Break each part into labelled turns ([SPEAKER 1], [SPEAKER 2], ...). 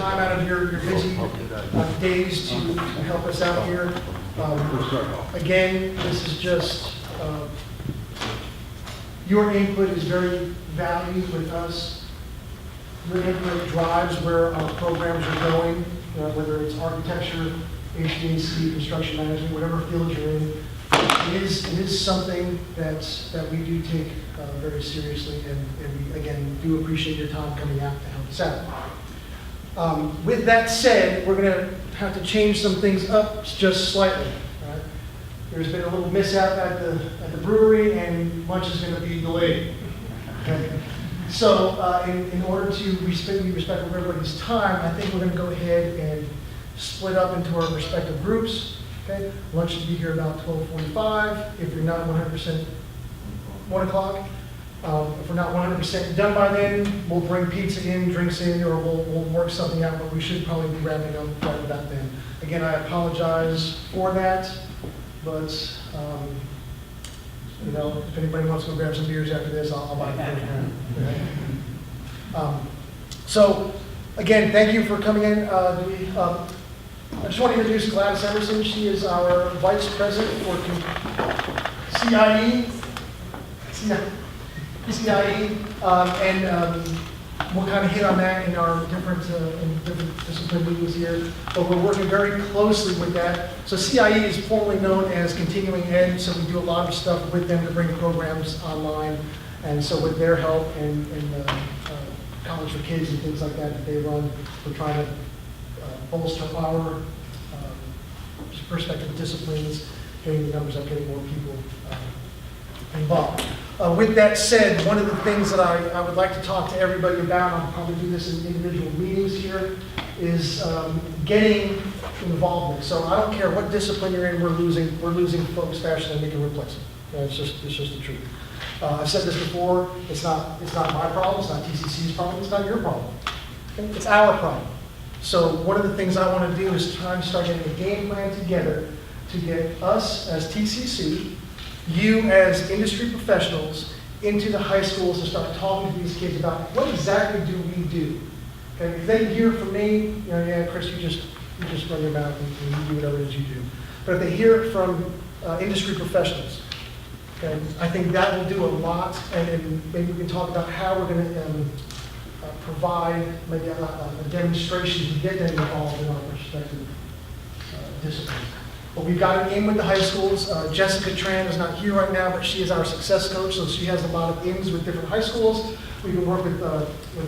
[SPEAKER 1] time out of your busy days to help us out here. Again, this is just, your input is very valued with us. Your input drives where our programs are going, whether it's architecture, HVAC, construction management, whatever field you're in. It is something that we do take very seriously, and we, again, do appreciate your time coming out to help us out. With that said, we're going to have to change some things up just slightly. Right? There's been a little mishap at the brewery, and lunch is going to be delayed. Okay? So in order to be respectful of everybody's time, I think we're going to go ahead and split up into our respective groups. Okay? Lunch should be here about 12:45. If you're not 100%, 1 o'clock. If we're not 100% done by then, we'll bring pizza in, drinks in, or we'll work something out, but we should probably be wrapping up right about then. Again, I apologize for that, but you know, if anybody wants to go grab some beers after this, I'll buy the first round. Okay? So, again, thank you for coming in. I just want to introduce Gladys Emerson. She is our Vice President for CIE, and we'll kind of hit on that in our different discipline meetings here, but we're working very closely with that. So CIE is formerly known as Continuing Ed, so we do a lot of stuff with them to bring programs online, and so with their help and College for Kids and things like that they run, we're trying to bolster our respective disciplines, getting the numbers up, getting more people involved. With that said, one of the things that I would like to talk to everybody about, I'll probably do this in individual meetings here, is getting involvement. So I don't care what discipline you're in, we're losing folks faster than we can replace them. It's just the truth. I've said this before, it's not my problem, it's not TCC's problem, it's not your problem. Okay? It's our problem. So one of the things I want to do is try and start getting a game plan together to get us as TCC, you as industry professionals, into the high schools to start talking to these kids about what exactly do we do. Okay? If they hear from me, you know, yeah, Chris, you just run your mouth and you do whatever it is you do. But if they hear it from industry professionals, okay, I think that will do a lot, and maybe we can talk about how we're going to provide maybe a demonstration to get them involved in our respective disciplines. But we've got an in with the high schools. Jessica Tran is not here right now, but she is our success coach, so she has a lot of ins with different high schools. We can work with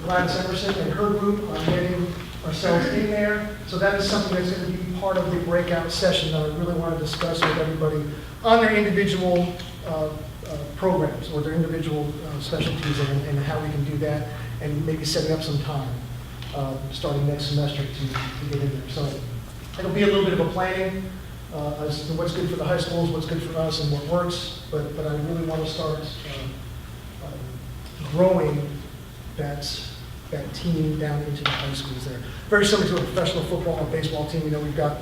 [SPEAKER 1] Gladys Emerson and her group on getting ourselves in there. So that is something that's going to be part of the breakout session that I really want to discuss with everybody on their individual programs or their individual specialties and how we can do that, and maybe setting up some time starting next semester to get in there. So it'll be a little bit of a planning as to what's good for the high schools, what's good for us, and what works. But I really want to start growing that team down into the high schools there. Very similar to a professional football and baseball team. You know, we've got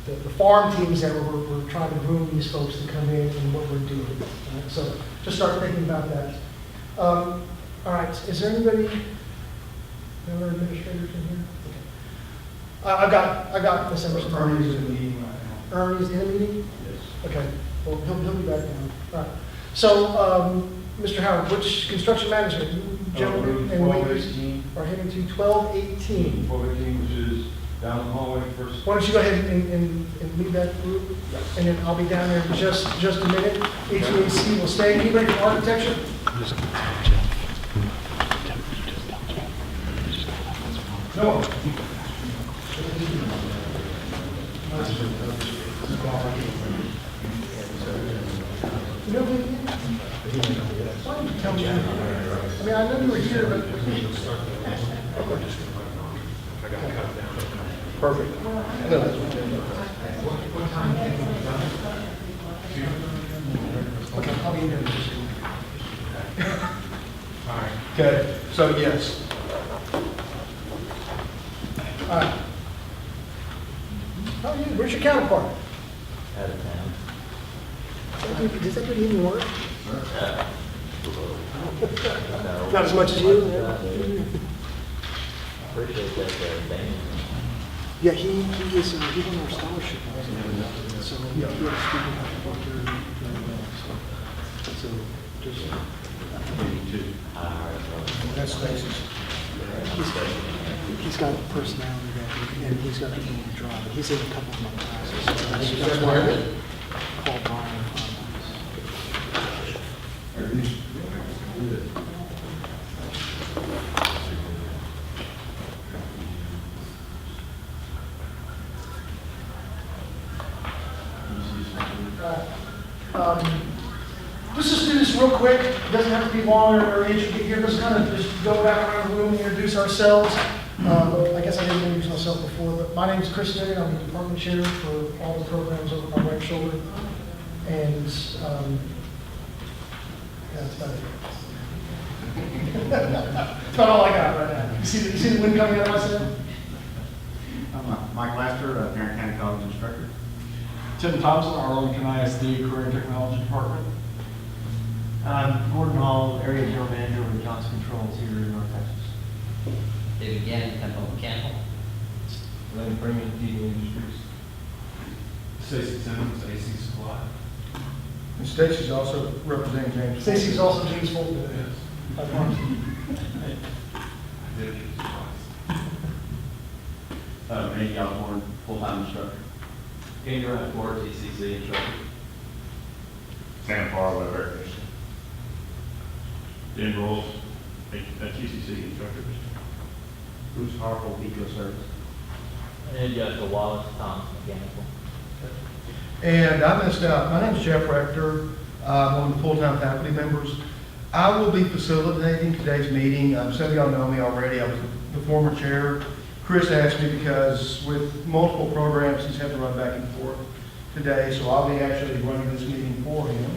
[SPEAKER 1] the farm teams that we're trying to groom these folks to come in and what we're doing. Right? So just start thinking about that. All right, is there anybody, other administrators in here? Okay. I got Ms. Emerson.
[SPEAKER 2] Ernie's in the meeting right now.
[SPEAKER 1] Ernie's in a meeting?
[SPEAKER 2] Yes.
[SPEAKER 1] Okay, well, he'll be back now. All right. So, Mr. Howard, which construction management, you gentlemen and ladies
[SPEAKER 2] 1218.
[SPEAKER 1] are heading to 1218.
[SPEAKER 2] 1218, which is down the hallway first.
[SPEAKER 1] Why don't you go ahead and leave that group, and then I'll be down there in just a minute. HVAC will stay. Anybody from architecture? No. You know who he is? Why didn't you tell me? I mean, I know you were here, but. Perfect. Okay, I'll be in there.
[SPEAKER 2] All right.
[SPEAKER 1] Okay, so yes. All right. How are you? Where's your counterpart?
[SPEAKER 3] Out of town.
[SPEAKER 1] Does that even work?
[SPEAKER 3] Yeah.
[SPEAKER 1] Not as much as you?
[SPEAKER 3] appreciate that, Damon.
[SPEAKER 4] Yeah, he won our scholarship. So he had a student out there. So just,
[SPEAKER 1] That's Stacy's.
[SPEAKER 4] he's got personality that, and he's got a good drive. He's in a couple of my classes. So that's why I called Brian.
[SPEAKER 1] Let's just do this real quick. It doesn't have to be long or intricate here. Let's kind of just go back around the room and introduce ourselves. I guess I didn't introduce myself before, but my name is Chris Duggan. I'm the department chair for all the programs over my right shoulder. And yeah, that's about it. That's about all I got right now. You see the wind coming out of my sail?
[SPEAKER 5] I'm Mike Laster, Parent County College instructor.
[SPEAKER 2] Tim Thompson, Arlington ISD Career and Technology Department.
[SPEAKER 6] Gordon Hall, Area General Manager with Johnson Controls here in North Texas.
[SPEAKER 3] David Gannon, Temple Mechanical.
[SPEAKER 2] Lynn Freeman, Heating Industries. Stacy Simmons, AC Supply.
[SPEAKER 5] And Stacy's also representing James.
[SPEAKER 1] Stacy's also James Fulton. I promise.
[SPEAKER 2] I did it twice.
[SPEAKER 5] Randy Osborne, full-time instructor.
[SPEAKER 3] Andrew Ford, TCC instructor.
[SPEAKER 5] Sam Farr, web air conditioning.
[SPEAKER 2] Dan Rolls, TCC instructor.
[SPEAKER 5] Bruce Harple, Eco Service.
[SPEAKER 3] And Joshua Wallace, Thomas Mechanical.
[SPEAKER 7] And I missed out. My name is Jeff Rector. I'm one of the full-time faculty members. I will be facilitating today's meeting. Some of y'all know me already. I was the former chair. Chris asked me because with multiple programs, he's had to run back and forth today, so I'll be actually running this meeting for him.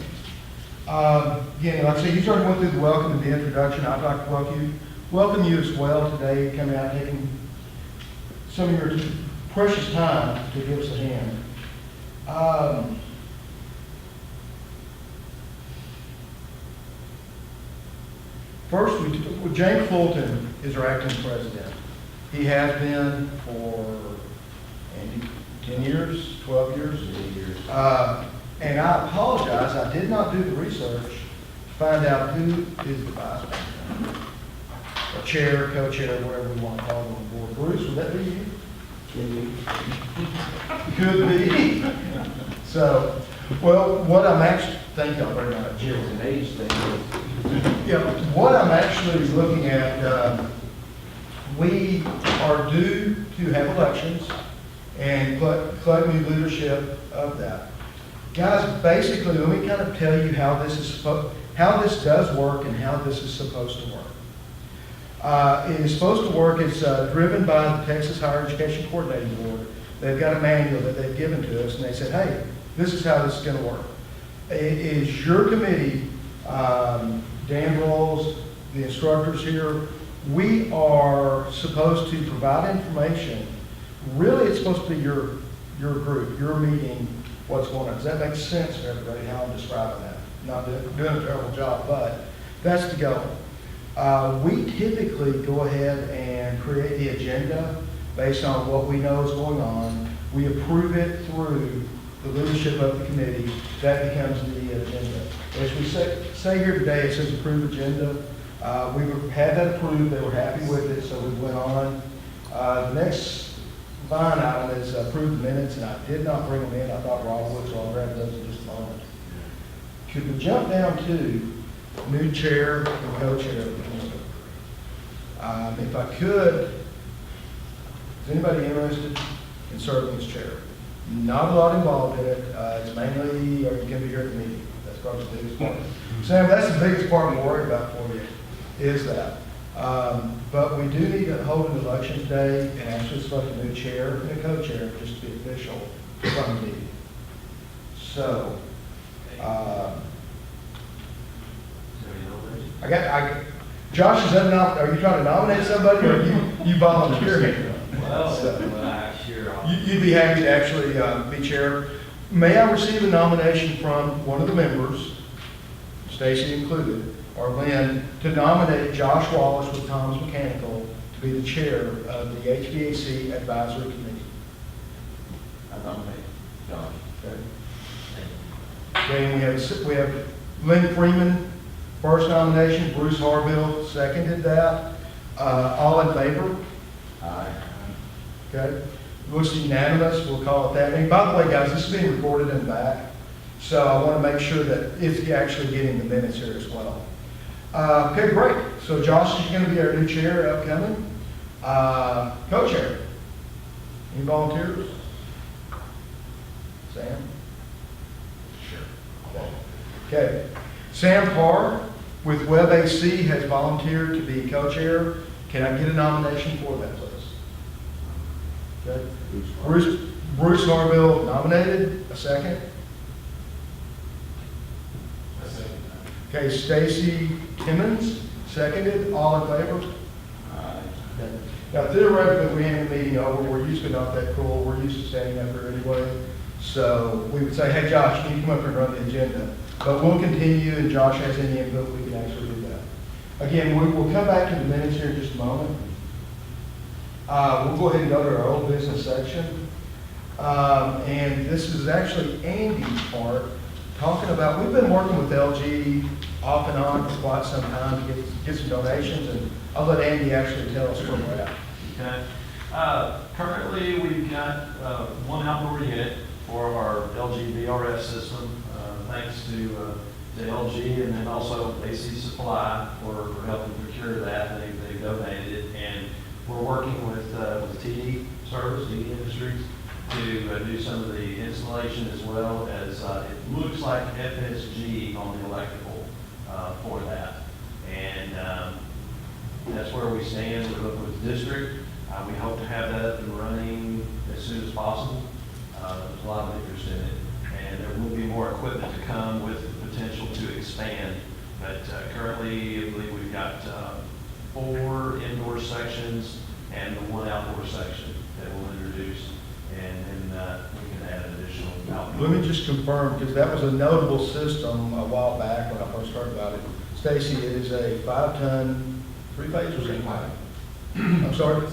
[SPEAKER 7] Again, like I said, you already went through the welcome and the introduction. I'd like to welcome you as well today, coming out, taking some of your precious time to give us a hand. First, James Fulton is our acting president. He has been for 10 years, 12 years. And I apologize, I did not do the research to find out who is the vice president, or chair, co-chair, whatever we want to call them on the board. Bruce, would that be you? Could be. So, well, what I'm actually, thank y'all very much.
[SPEAKER 5] It's an age thing.
[SPEAKER 7] Yeah, what I'm actually looking at, we are due to have elections and collect new leadership of that. Guys, basically, let me kind of tell you how how this does work and how this is supposed to work. It is supposed to work, it's driven by the Texas Higher Education Coordinating Board. They've got a manual that they've given to us, and they said, hey, this is how this is going to work. It is your committee, Dan Rolls, the instructors here, we are supposed to provide information. Really, it's supposed to be your group, your meeting, what's going on. Does that make sense to everybody, how I'm describing that? Not doing a terrible job, but that's the goal. We typically go ahead and create the agenda based on what we know is going on. We approve it through the leadership of the committee. That becomes the agenda. As we say here today, it says approved agenda. We had that approved. They were happy with it, so we went on. The next line item is approved minutes, and I did not bring them in. I thought Rob would, so I'll grab those in just a moment. Could we jump down to new chair and co-chair of the committee? If I could, is anybody interested in serving as chair? Not a lot involved in it. It's mainly, are you going to be here at the meeting? That's probably the biggest part. Sam, that's the biggest part I'm worried about for you, is that. But we do need to hold an election today and actually select a new chair and a co-chair just to be official from the meeting. So, Josh, are you trying to nominate somebody or you volunteering? You'd be happy to actually be chair. May I receive a nomination from one of the members, Stacy included, or Lynn, to nominate Josh Wallace with Tom's Mechanical to be the chair of the HVAC Advisory Committee.
[SPEAKER 5] I nominate Josh.
[SPEAKER 7] Okay. Okay, and we have Lynn Freeman, first nomination, Bruce Harville seconded that. All in favor?
[SPEAKER 5] Aye.
[SPEAKER 7] Okay, looks unanimous, we'll call it that. And by the way, guys, this is being recorded in the back, so I want to make sure that it's actually getting the minutes here as well. Okay, great. So Josh is going to be our new chair upcoming. Co-chair. Any volunteers? Sam? Sure. Okay. Sam Parr with WebAC has volunteered to be co-chair. Can I get a nomination for that, please? Okay. Bruce Harville nominated. A second. Okay, Stacy Timmons, seconded. All in favor?
[SPEAKER 5] Aye.
[SPEAKER 7] Okay. Now theoretically, we hand the meeting over, we're usually not that cool, we're used to standing up here anyway. So we would say, hey Josh, can you come up here and run the agenda? But we'll continue, and Josh has any input, we can actually do that. Again, we'll come back to the minutes here in just a moment. We'll go ahead and go to our old business section. And this is actually Andy's part, talking about, we've been working with LG off and on for quite some time to get some donations, and I'll let Andy actually tell us where we're at.
[SPEAKER 8] Okay. Currently, we've got one outdoor unit for our LG VRF system, thanks to LG, and then also AC Supply for helping procure that. They donated it, and we're working with TD Service, TD Industries, to do some of the installation, as well as it looks like FSG on the electrical for that. And that's where we stand. We're looking with the district. We hope to have that up and running as soon as possible. There's a lot of interest in it, and there will be more equipment to come with the potential to expand. But currently, I believe we've got 4 indoor sections and the 1 outdoor section that we'll introduce, and then we can add additional outdoor.
[SPEAKER 7] Let me just confirm, because that was a notable system a while back when I first heard about it. Stacy, it is a 5-ton, 3-phase or 3-pipe? I'm sorry?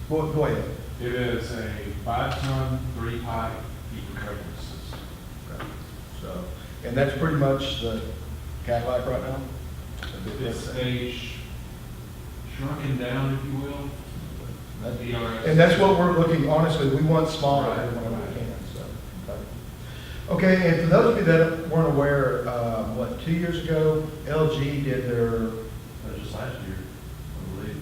[SPEAKER 7] Go ahead.
[SPEAKER 9] It is a 5-ton, 3-pipe heat recovery system.
[SPEAKER 7] Okay. So, and that's pretty much the Cadillac right now?
[SPEAKER 9] It's stage shrunken down, if you will.
[SPEAKER 7] And that's what we're looking, honestly, we want smaller whenever we can, so. Okay. Okay, and for those of you that weren't aware, 2 years ago, LG did their,
[SPEAKER 8] That was just last year, I believe.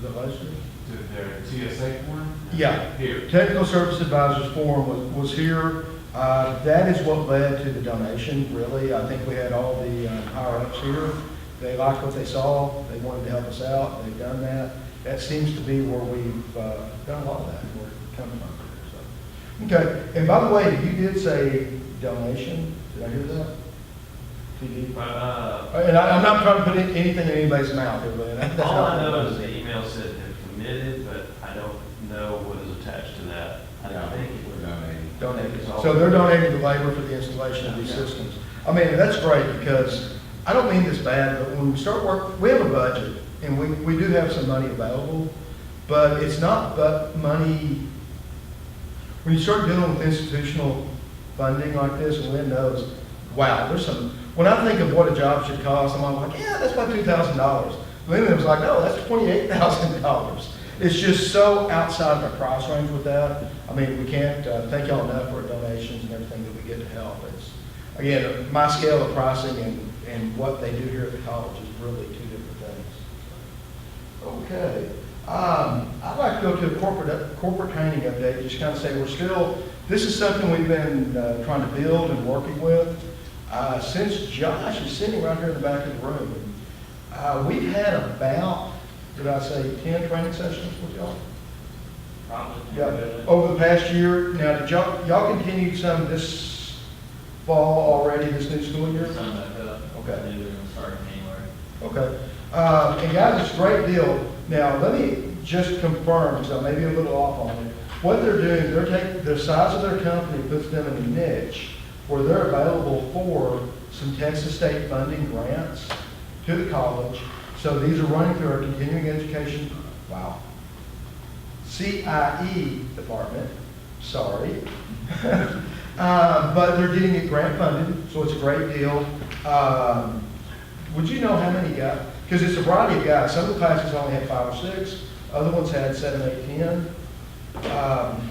[SPEAKER 7] was it last year?
[SPEAKER 9] Did their TSA forum?
[SPEAKER 7] Yeah.
[SPEAKER 9] Here.
[SPEAKER 7] Technical Service Advisors Forum was here. That is what led to the donation, really. I think we had all the higher-ups here. They liked what they saw. They wanted to help us out. They've done that. That seems to be where we've done a lot of that, where it comes from. So. Okay, and by the way, you did say donation. Did I hear that? TD? And I'm not trying to put anything in anybody's mouth here, but that's
[SPEAKER 8] All
[SPEAKER 7] not
[SPEAKER 8] I know
[SPEAKER 7] what
[SPEAKER 8] is the email said it committed, but I don't know what is attached to that. I don't think it would
[SPEAKER 7] donated. So they're donating the labor for the installation of these systems. I mean, that's great, because I don't mean this bad, but when we start work, we have a budget, and we do have some money available, but it's not but money. When you start dealing with institutional funding like this, and Lynn knows, wow, there's some, when I think of what a job should cost, I'm like, yeah, that's about $2,000. Lynn was like, no, that's $28,000. It's just so outside of our price range with that. I mean, we can't thank y'all enough for donations and everything that we get to help. It's, again, my scale of pricing and what they do here at the college is really 2 different things. Okay. I'd like to go to a corporate training update, just kind of say this is something we've been trying to build and working with. Since Josh is sitting right here in the back of the room, we've had about, did I say 10 training sessions with y'all?
[SPEAKER 8] Probably.
[SPEAKER 7] Yeah, over the past year. Now, did y'all continue some this fall already, this new school year?
[SPEAKER 3] Some back up.
[SPEAKER 7] Okay.
[SPEAKER 3] I think we're gonna start in January.
[SPEAKER 7] Okay. And guys, it's a great deal. Now, let me just confirm, because I may be a little off on it. What they're doing, they're taking the size of their company puts them in a niche where they're available for some Texas state funding grants to the college. So these are running through our continuing education Wow. CIE department, sorry. But they're getting it grant funded, so it's a great deal. Would you know how many guys? Because it's a variety of guys. Some of the classes only had 5 or 6. Other ones had 7, 8, 10.
[SPEAKER 3] Last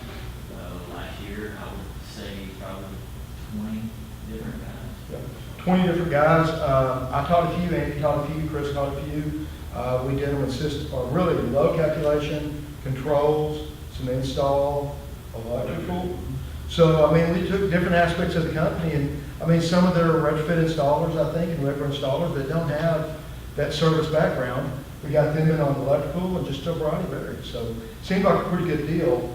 [SPEAKER 3] year, I would say probably 20 different guys.
[SPEAKER 7] 20 different guys. I taught a few, Andy taught a few, Chris taught a few. We did them in system, or really load calculation, controls, some install, electrical. So, I mean, we took different aspects of the company, and, I mean, some of their retrofit installers, I think, and river installers that don't have that service background, we got them in on electrical and just a variety of areas. So, it seemed like a pretty good deal.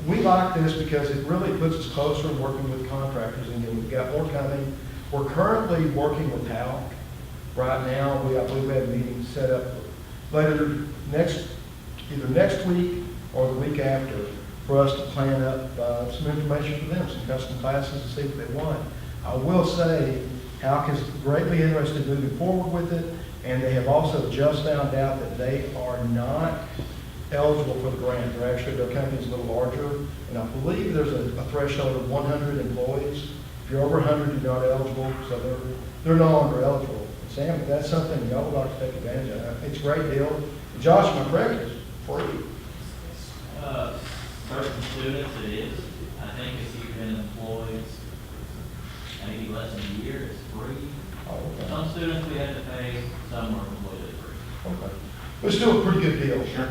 [SPEAKER 7] We like this because it really puts us closer to working with contractors, and then we've got more coming. We're currently working with Hal right now. I believe we have a meeting set up later either next week or the week after, for us to plan up some information for them, some custom classes to see what they want. I will say, Hal is greatly interested in moving forward with it, and they have also just found out that they are not eligible for the grant. Their company's a little larger, and I believe there's a threshold of 100 employees. If you're over 100, you're not eligible, so they're no longer eligible. Sam, if that's something y'all would like to take advantage of, it's a great deal. Josh, am I correct? It's free.
[SPEAKER 3] Certain students it is. I think if you've been employed maybe less than a year, it's free.
[SPEAKER 7] Oh, okay.
[SPEAKER 3] Some students we have to pay, some are completely free.
[SPEAKER 7] Okay. But still a pretty good deal.
[SPEAKER 9] Sure.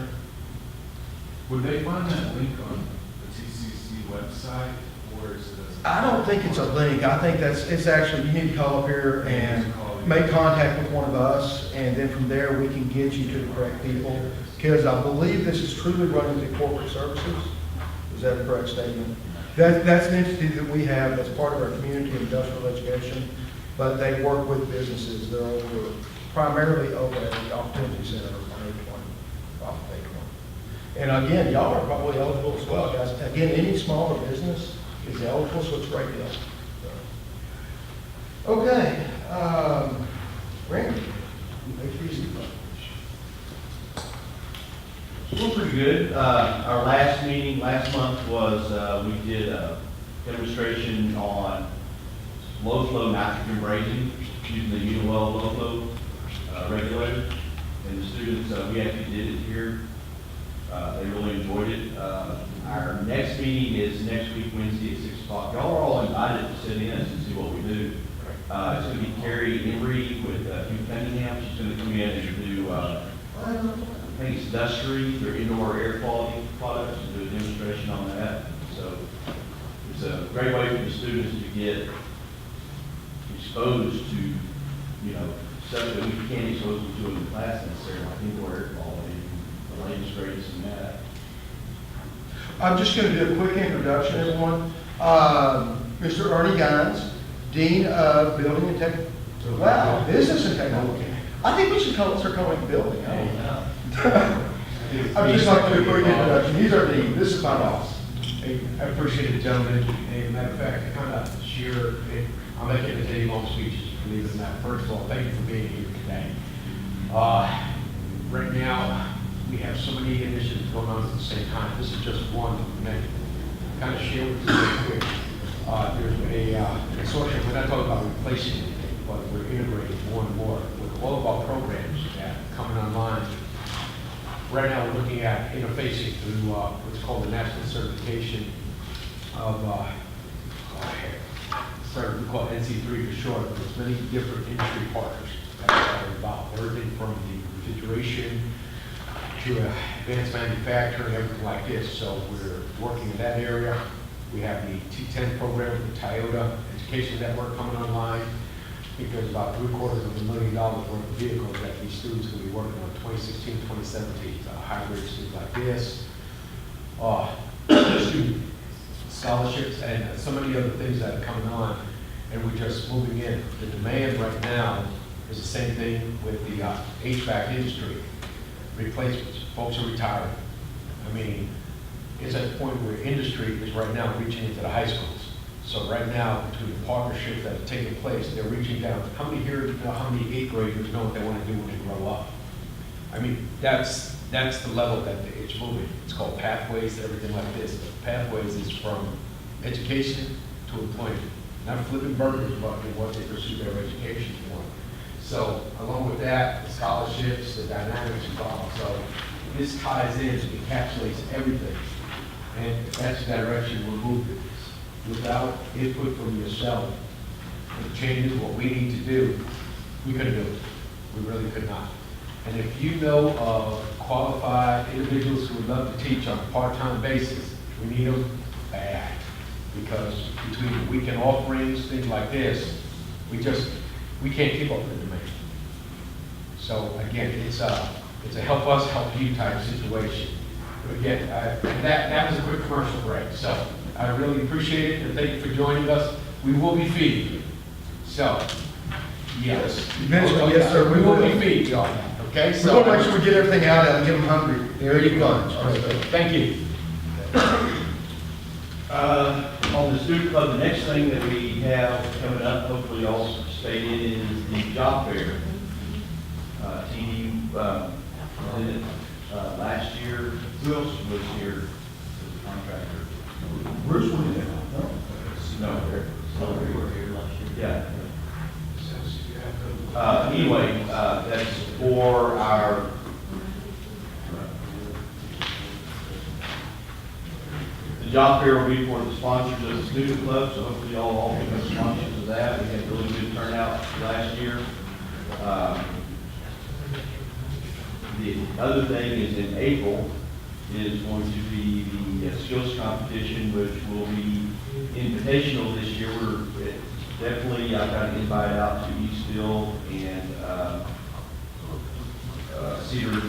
[SPEAKER 9] Would they find that link on the TCC website, or is it?
[SPEAKER 7] I don't think it's a link. I think it's actually, you need to call up here and make contact with one of us, and then from there, we can get you to the correct people. Because I believe this is truly running through corporate services. Is that a correct statement? That's an entity that we have that's part of our community industrial education, but they work with businesses. They're primarily over at the Opportunity Center on 820, off of 820. And again, y'all are probably eligible as well, guys. Again, any smaller business is eligible, so it's a great deal. So. Okay, Randy, make sure you see that.
[SPEAKER 10] Doing pretty good. Our last meeting last month was, we did a demonstration on low flow nitrogen brazing using the Uniwell low flow regulator. And the students, we actually did it here. They really enjoyed it. Our next meeting is next week, Wednesday at 6 o'clock. Y'all are all invited to sit in and see what we do. It's going to be Carrie Emery with Hugh Cunningham. She's going to come in and do, I think it's Dustry, their indoor air quality products, and do a demonstration on that. So it's a great way for the students to get exposed to, you know, stuff that we can't expose them to in the class necessarily, like indoor air quality, the latest greatest in that.
[SPEAKER 7] I'm just going to do a quick introduction, everyone. Mr. Ernie Gines, Dean of Building and Tech. Wow, Business and Technology. I think we should start calling it building. I'm just like to do a quick introduction. He's our dean. This is my boss.
[SPEAKER 11] Hey, I appreciate it, gentlemen. As a matter of fact, I kind of share, I'm making a day long speeches, believe it or not. First of all, thank you for being here today. Right now, we have so many initiatives going on at the same time. This is just one of many. Kind of share with you real quick. There's a consortium, we're not talking about replacing anything, but we're integrating more and more with all of our programs that are coming online. Right now, we're looking at interfacing through what's called the national certification of, we call it NC3 for short, but there's many different industry partners that are involved. Everything from the refrigeration to advanced manufacturing, everything like this. So we're working in that area. We have the T10 program with the Toyota Education Network coming online. I think there's about $750,000 worth of vehicles that these students will be working on, 2016, 2017, hybrids, things like this. Student scholarships and so many other things that are coming on, and we're just moving in. The demand right now is the same thing with the HVAC industry. Replacements, folks are retiring. I mean, it's at the point where industry is right now reaching into the high schools. So right now, between the partnerships that are taking place, they're reaching down. How many here know how many 8th graders know what they want to do when they grow up? I mean, that's that's the level that it's moving. It's called pathways, everything like this. But pathways is from education to employment. Not flipping burgers, but in what they pursue their education for. So along with that, the scholarships, the dynamics involved. So this ties in, encapsulates everything. And if that's the direction we're moving. Without input from yourself, the changes, what we need to do, we couldn't do it. We really could not. And if you know of qualified individuals who would love to teach on a part-time basis, we need them bad. Because between the weekend offerings, things like this, we can't keep up with the demand. So again, it's a help us, help you type of situation. But again, that was a quick commercial break. So I really appreciate it and thank you for joining us. We will be feeding you. So, yes.
[SPEAKER 7] Eventually, yes, sir,
[SPEAKER 11] We will be feeding you all. Okay?
[SPEAKER 7] We want to make sure we get everything out and get them hungry.
[SPEAKER 11] There you go. Thank you.
[SPEAKER 10] On the student club, the next thing that we have coming up, hopefully y'all stay in, is the job fair. TD, did it, last year, who else was here as a contractor?
[SPEAKER 7] Bruce, what do you
[SPEAKER 10] No.
[SPEAKER 3] We were here last year.
[SPEAKER 10] Yeah. Anyway, that's for our the job fair will be for the sponsors of the student club, so hopefully y'all all become sponsors of that. We had a really good turnout last year. The other thing is in April is going to be the skills competition, which will be invitational this year. We're definitely, I've got an invite out to Eastville and Cedar,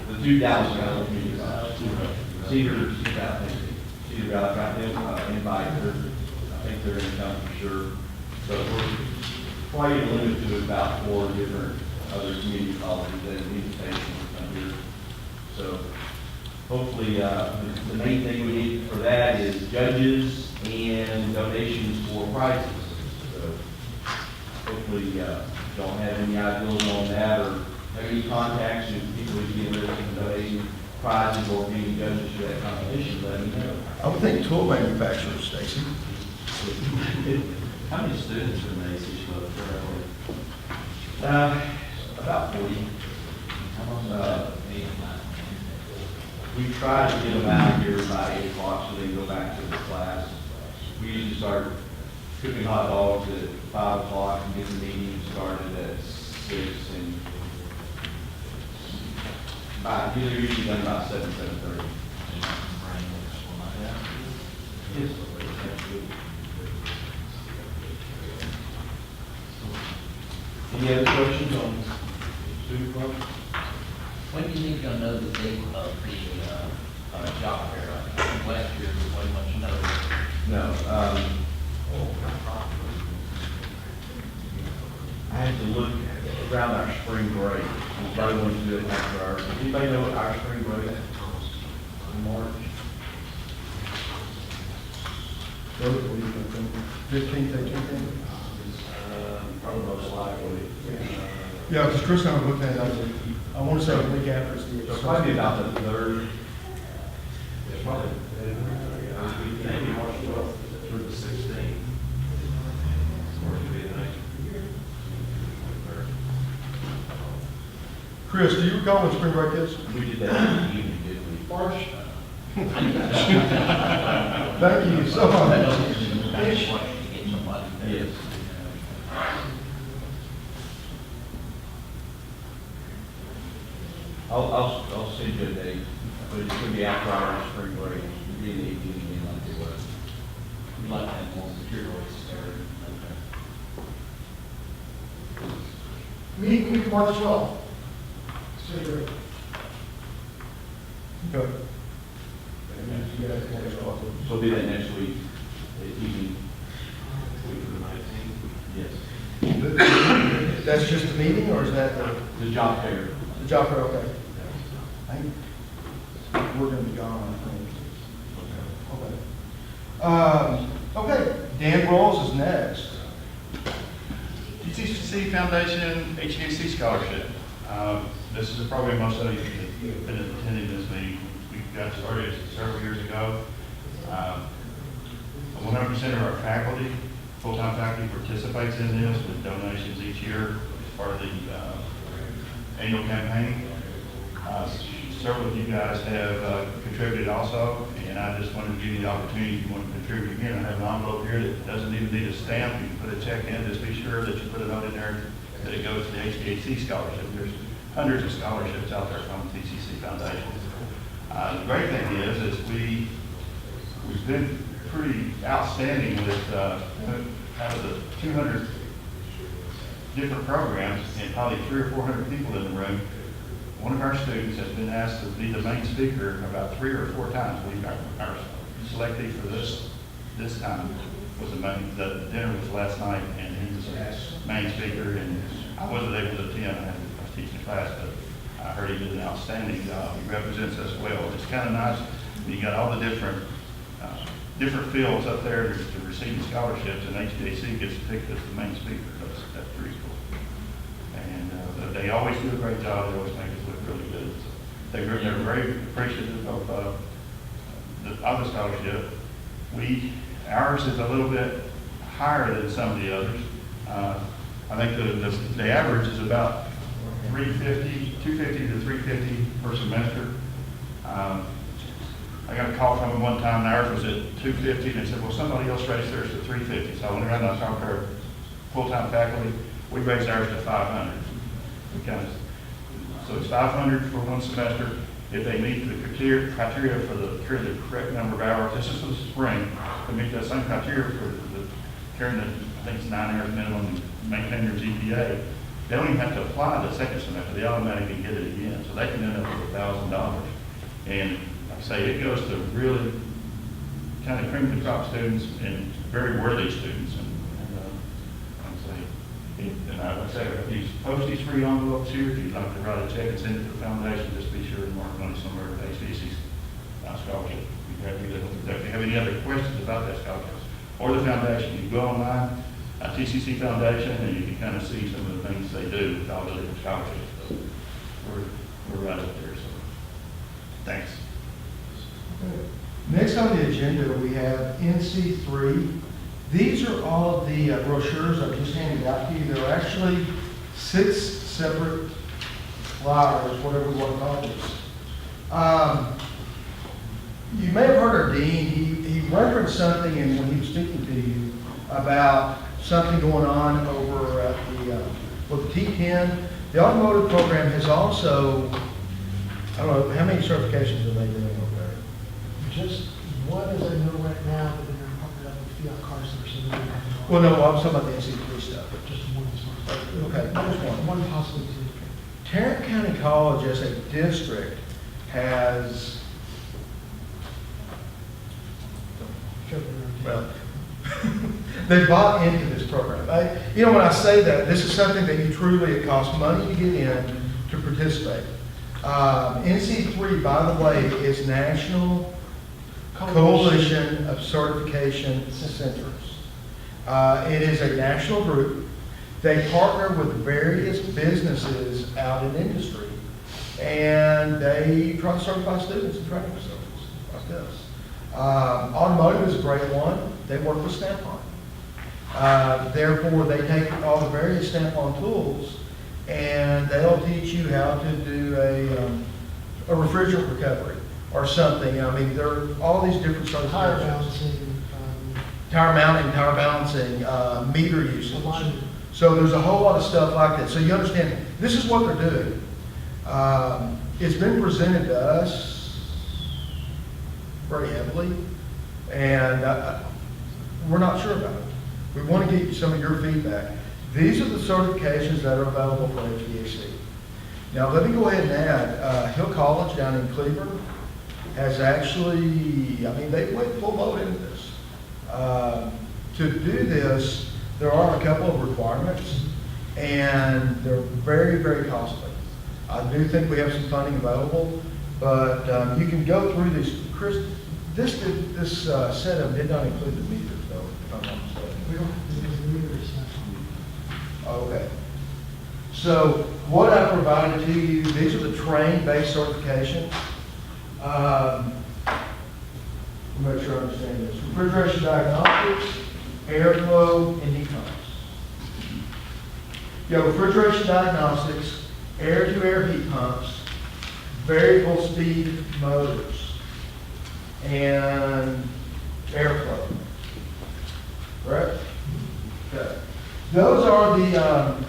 [SPEAKER 10] the two Dallas County communities. Cedar Valley, got them invited. I think they're going to come for sure. So we're quite limited to about 4 different other community colleges that have invitations to come here. So hopefully, the main thing we need for that is judges and donations for prizes. So hopefully, don't have any ideas on that or have any contacts with people who get interested in donating prizes or being judges for that competition, let me know.
[SPEAKER 7] I would think tool manufacturers, Stacy.
[SPEAKER 3] How many students are in the AC club currently?
[SPEAKER 10] About 40.
[SPEAKER 3] How long is that? 8, 9?
[SPEAKER 10] We try to get them out here by 8 o'clock so they can go back to the class. We usually start cooking hot dogs at 5 o'clock and get the meeting started at 6 and they're usually done about 7:30. Yes. Any other questions on student club?
[SPEAKER 3] When do you think you'll know the date of the job fair? I think last year was way much notice.
[SPEAKER 10] No. I have to look around our spring break. We probably want to do it after our, anybody know what our spring break is? In March?
[SPEAKER 7] 15th, 18th?
[SPEAKER 10] Probably most likely.
[SPEAKER 7] Yeah, because Chris and I were looking at it, I want to say the week after.
[SPEAKER 10] So probably about the 3rd. It's probably, maybe March 12th through the 16th.
[SPEAKER 7] Chris, do you recall when spring break is?
[SPEAKER 10] We did that in the evening, didn't we?
[SPEAKER 7] March. Thank you so much.
[SPEAKER 10] Yes. I'll send you a date, but it's going to be after our spring break. It'll be in the evening again like it was.
[SPEAKER 3] We'd like to have more materials there.
[SPEAKER 1] Meeting week March 12th. Stay great.
[SPEAKER 7] Good.
[SPEAKER 10] So it'll be that next week, the evening. Week of the 19th? Yes.
[SPEAKER 7] That's just the meeting, or is that
[SPEAKER 10] The job fair.
[SPEAKER 7] the job fair? Okay. I think we're going to be gone, I think. Okay, Dan Rawls is next.
[SPEAKER 5] GTCC Foundation HVAC Scholarship.
[SPEAKER 12] This is probably most of you that have been attending this meeting. We got started several years ago. 100% of our faculty, full-time faculty, participates in this with donations each year as part of the annual campaign. Several of you guys have contributed also, and I just wanted to give you the opportunity, if you want to contribute again. I have an envelope here that doesn't even need a stamp. You can put a check in. Just be sure that you put a note in there that it goes to the HVAC scholarship. There's hundreds of scholarships out there from the TCC Foundation. The great thing is we've been pretty outstanding with out of the 200 different programs and probably 300 or 400 people in the room. One of our students has been asked to be the main speaker about 3 or 4 times. Our selectee for this time was the dinner was last night, and he was the main speaker, and I wasn't able to attend. I was teaching class, but I heard he did an outstanding job. He represents us well. It's kind of nice. You got all the different fields up there to receive scholarships, and HVAC gets picked as the main speaker. That's pretty cool. And they always do a great job. They always make us look really good. So they're very appreciative of the scholarship. Ours is a little bit higher than some of the others. I think the average is about $250 to $350 per semester. I got a call from them one time, and ours was at $250, and they said, well, somebody else raised theirs to $350. So I went around and I talked to our full-time faculty. We raised ours to $500. So it's $500 for one semester. If they meet the criteria for the correct number of hours, this is for the spring, to meet the same criteria for carrying the, I think it's 9 hours minimum, and maintain your GPA, they don't even have to apply the second semester. They automatically get it again. So they can end up with $1,000. And like I say, it goes to really kind of cream of the crop students and very worthy students. And like I say, these post these free envelopes here. If you'd like to write a check and send it to the foundation, just be sure to mark money somewhere with HVAC scholarship. If you have any other questions about that scholarship or the foundation, you can go online, TCC Foundation, and you can kind of see some of the things they do with all the different scholarships. So we're right up there. So thanks.
[SPEAKER 7] Next on the agenda, we have NC3. These are all of the brochures I've just handed out to you. There are actually 6 separate flyers, whatever we want to call this. You may have heard our dean. He referenced something when he was speaking to you about something going on over at the T10. The automotive program has also, I don't know, how many certifications are they doing over there?
[SPEAKER 1] Just one as I know right now, but then they're partnered up with Fiat Car Center, so they don't have.
[SPEAKER 7] Well, no, I'm talking about the NC3 stuff.
[SPEAKER 1] Just one as far as.
[SPEAKER 7] Okay, just one.
[SPEAKER 1] One possibly 2.
[SPEAKER 7] Tarrant County College as a district has, well, they bought into this program. When I say that, this is something that it costs money to get in to participate. NC3, by the way, is National Coalition of Certification Centers. It is a national group. They partner with various businesses out in industry, and they try to certify students and training facilities like this. Automotive is a great one. They work with Snap-on. Therefore, they take all the various Snap-on tools, and they'll teach you how to do a refrigerant recovery or something. I mean, there are all these different certifications. Tire balancing, meter usage. So there's a whole lot of stuff like that. So you understand, this is what they're doing. It's been presented to us very heavily, and we're not sure about it. We want to get some of your feedback. These are the certifications that are available for HVAC. Now, let me go ahead and add, Hill College down in Cleveland has actually, they went full load into this. To do this, there are a couple of requirements, and they're very, very costly. I do think we have some funding available, but you can go through these. Chris, this setup did not include the meters, though, if I'm not mistaken.
[SPEAKER 1] We don't have the meters.
[SPEAKER 7] Okay. So what I provided to you, these are the train-based certifications. Make sure I understand this. Refrigeration diagnostics, airflow, and heat pumps. You have refrigeration diagnostics, air-to-air heat pumps, variable speed motors, and airflow. Correct? Okay. Those are the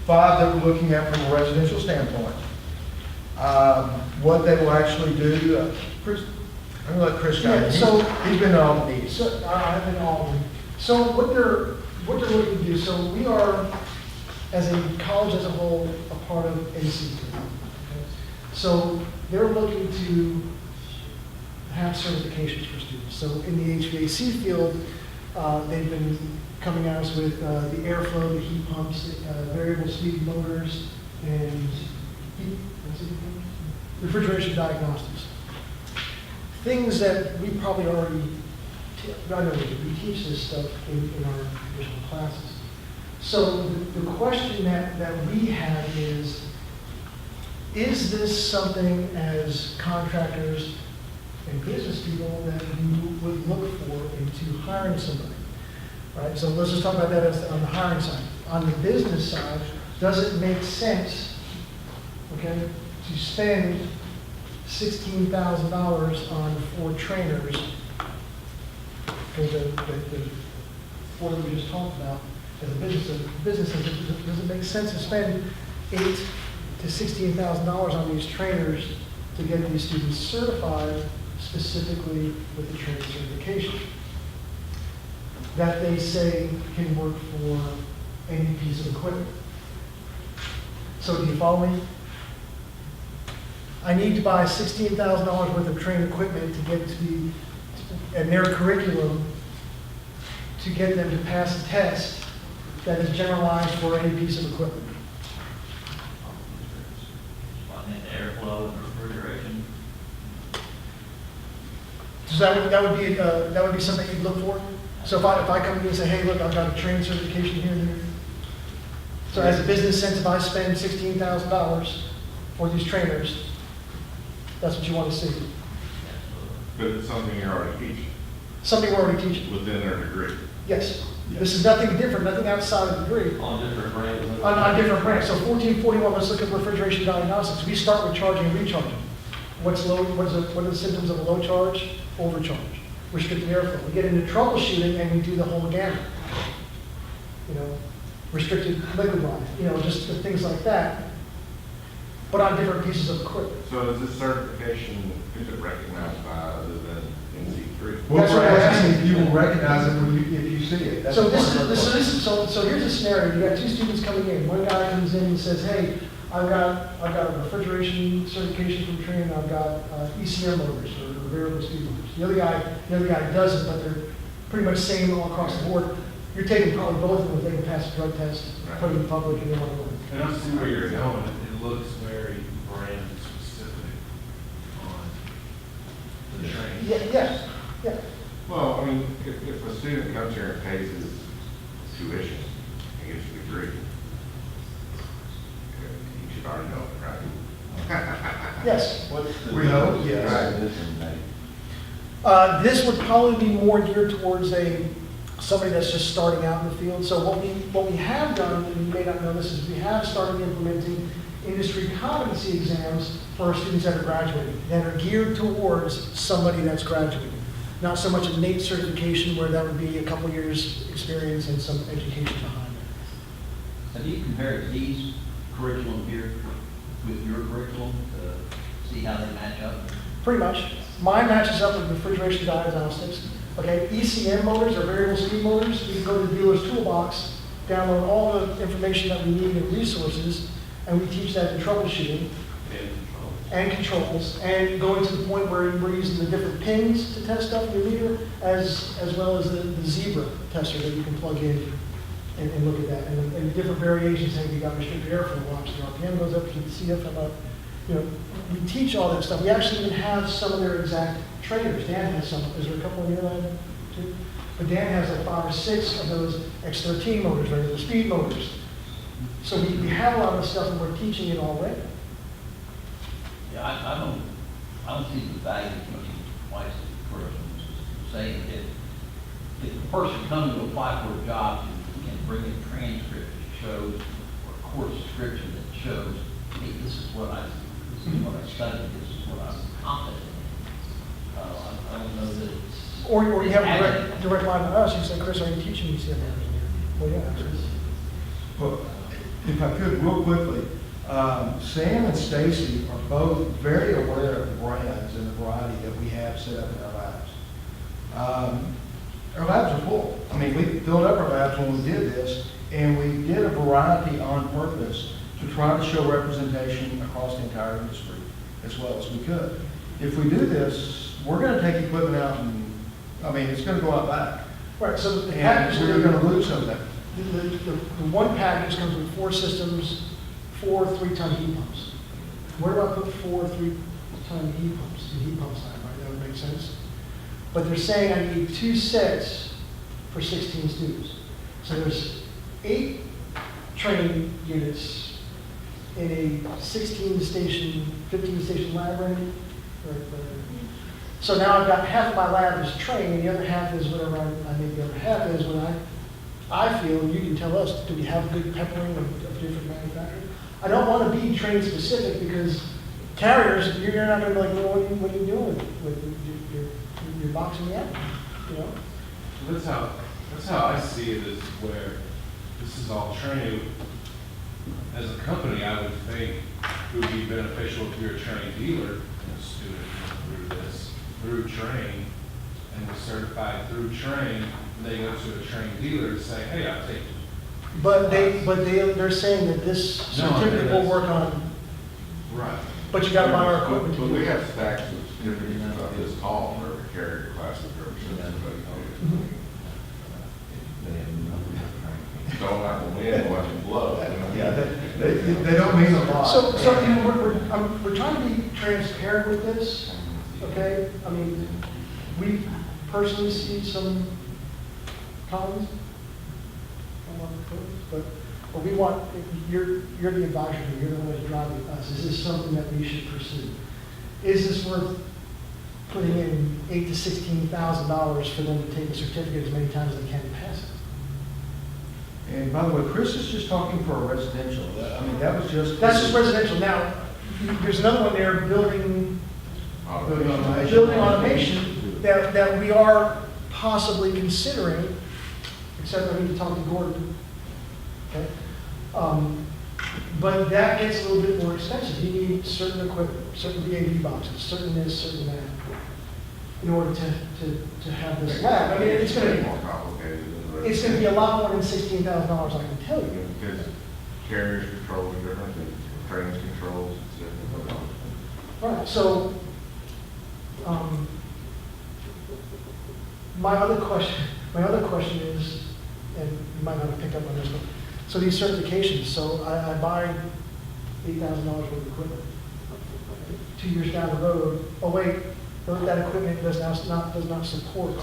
[SPEAKER 7] 5 that we're looking at from a residential standpoint. What they will actually do, Chris, I'm gonna let Chris go.
[SPEAKER 1] Yeah, so-
[SPEAKER 7] He's been on these.
[SPEAKER 1] So, I've been all, so what they're looking to do, so we are, as a college as a whole, a part of NCT. So they're looking to have certifications for students. So in the HVAC field, they've been coming at us with the airflow, the heat pumps, variable speed motors, and refrigeration diagnostics. Things that we probably already, I know we teach this stuff in our additional classes. So the question that we have is this something as contractors and business people that you would look for into hiring somebody? Right, so let's just talk about that on the hiring side. On the business side, does it make sense, okay, to spend $16,000 on 4 trainers? Because the 4 that we just talked about, as a business, does it make sense to spend $8,000 to $16,000 on these trainers to get these students certified specifically with the training certification that they say can work for any piece of equipment? So do you follow me? I need to buy $16,000 worth of trained equipment to get to the, and their curriculum, to get them to pass a test that is generalized for any piece of equipment.
[SPEAKER 3] I think the airflow and refrigeration.
[SPEAKER 1] So that would be something you'd look for? So if I come to you and say, hey, look, I've got a training certification here and there. So as a business sense, if I spend $16,000 for these trainers, that's what you want to see.
[SPEAKER 9] But it's something you're already teaching
[SPEAKER 1] Something we're already teaching.
[SPEAKER 9] within their degree.
[SPEAKER 1] Yes. This is nothing different, nothing outside of the degree.
[SPEAKER 8] On different brands.
[SPEAKER 1] On different brands. So 1441, let's look at refrigeration diagnostics. We start with charging and recharging. What's low? What are the symptoms of a low charge? Overcharge. Restricted airflow. We get into troubleshooting and we do the whole gamut. You know, restricted liquid line. You know, just the things like that. But on different pieces of equipment.
[SPEAKER 9] So is this certification, is it recognized by other than NC3?
[SPEAKER 7] Well,
[SPEAKER 1] That's
[SPEAKER 7] we're
[SPEAKER 1] what I'm
[SPEAKER 7] asking
[SPEAKER 1] asking.
[SPEAKER 7] if you will recognize it when if you see it. That's
[SPEAKER 1] So
[SPEAKER 7] part of our question.
[SPEAKER 1] so here's a scenario. You got 2 students coming in. One guy comes in and says, hey, I've got a refrigeration certification from training. I've got ECM motors or variable speed motors. The other guy doesn't, but they're pretty much same all across the board. You're taking probably both of them if they can pass a drug test, put it in public, and they want to work.
[SPEAKER 9] I don't see where you're going. It looks very brand specific on the training.
[SPEAKER 1] Yeah.
[SPEAKER 9] Well, I mean, if a student comes here and pays his tuition and gets a degree, you should already know it, right?
[SPEAKER 1] Yes.
[SPEAKER 7] We hope, yes.
[SPEAKER 1] This would probably be more geared towards somebody that's just starting out in the field. So what we have done, and you may not know this, is we have started implementing industry competency exams for our students that are graduating, that are geared towards somebody that's graduating. Not so much a NATE certification where that would be a couple years experience and some education behind it.
[SPEAKER 13] Have you compared these curriculum here with your curriculum to see how they match up?
[SPEAKER 1] Pretty much. Mine matches up with refrigeration diagnostics. Okay, ECM motors or variable speed motors, you can go to the dealer's toolbox, download all the information that we need and resources, and we teach that in troubleshooting and controls, and going to the point where we're using the different pins to test stuff in your meter, as well as the Zebra tester that you can plug in and look at that. And different variations, hey, we got restricted airflow watch, the RPM goes up to the CF, you know, we teach all that stuff. We actually even have some of their exact trainers. Dan has some. Is there a couple in your lab too? But Dan has like 5 or 6 of those X13 motors, variable speed motors. So we have a lot of the stuff and we're teaching it already.
[SPEAKER 13] Yeah, I don't see the value of teaching twice as a person. Saying if the person comes to apply for a job and bring a transcript that shows, or a course description that shows, hey, this is what I studied, this is what I'm confident in. I don't know that it's.
[SPEAKER 1] Or you have a
[SPEAKER 13] additive.
[SPEAKER 1] direct line to us, you say, Chris, are you teaching me civil engineering? Well, yeah, absolutely.
[SPEAKER 7] Well, if I could, real quickly, Sam and Stacy are both very aware of the brands and the variety that we have set up in our labs. Our labs are full. I mean, we filled up our labs when we did this, and we did a variety on purpose to try to show representation across the entire industry as well as we could. If we do this, we're going to take equipment out and, I mean, it's going to go out back.
[SPEAKER 1] Right, so the
[SPEAKER 7] And
[SPEAKER 1] package,
[SPEAKER 7] we're going to lose some of that.
[SPEAKER 1] the one package comes with 4 systems, 4 3-ton heat pumps. Where do I put 4 3-ton heat pumps? The heat pump side, right? That would make sense. But they're saying I need 2 sets for 16 students. So there's 8 training units in a 16-station, 15-station lab room. So now I've got half of my lab is trained, and the other half is whatever I think the other half is when I feel, you can tell us, do we have good peppering of different manufacturers? I don't want to be trained specific because carriers, you're not going to be like, well, what are you doing with you're boxing me out, you know?
[SPEAKER 9] That's how I see it, is where this is all training. As a company, I would think it would be beneficial if you're a trained dealer and a student went through this, through train, and was certified through train, and they go to a trained dealer and say, hey, I'll take you.
[SPEAKER 1] But they're saying that this
[SPEAKER 9] No,
[SPEAKER 1] certificate will
[SPEAKER 9] that's-
[SPEAKER 1] work on,
[SPEAKER 9] Right.
[SPEAKER 1] but you got to buy our equipment.
[SPEAKER 14] But we have stacks of certificates about this tall for every carrier class of
[SPEAKER 1] Mhm.
[SPEAKER 14] Don't like the wind, watch it blow.
[SPEAKER 7] Yeah, they don't mean a lot.
[SPEAKER 1] So you know, we're trying to be transparent with this, okay? I mean, we personally see some cons, but we want, you're the advisor, you're the one that's driving us. Is this something that we should pursue? Is this worth putting in $8,000 to $16,000 for them to take a certificate as many times as they can to pass it?
[SPEAKER 7] And by the way, Chris is just talking for a residential. I mean, that was just.
[SPEAKER 1] That's just residential. Now, there's another one there, building automation that we are possibly considering, except I need to talk to Gordon. Okay? But that gets a little bit more expensive. You need certain equipment, certain VAV boxes, certain this, certain that, in order to have this lab. I mean, it's going to
[SPEAKER 14] more complicated than the rest.
[SPEAKER 1] it's going to be a lot more than $16,000, I can tell you.
[SPEAKER 14] Because carriers control are different, and trains controls, it's different.
[SPEAKER 1] Right, so, my other question is, and you might not have picked up on this one, so these certifications, so I buy $8,000 worth of equipment. 2 years down the road, oh wait, that equipment does not support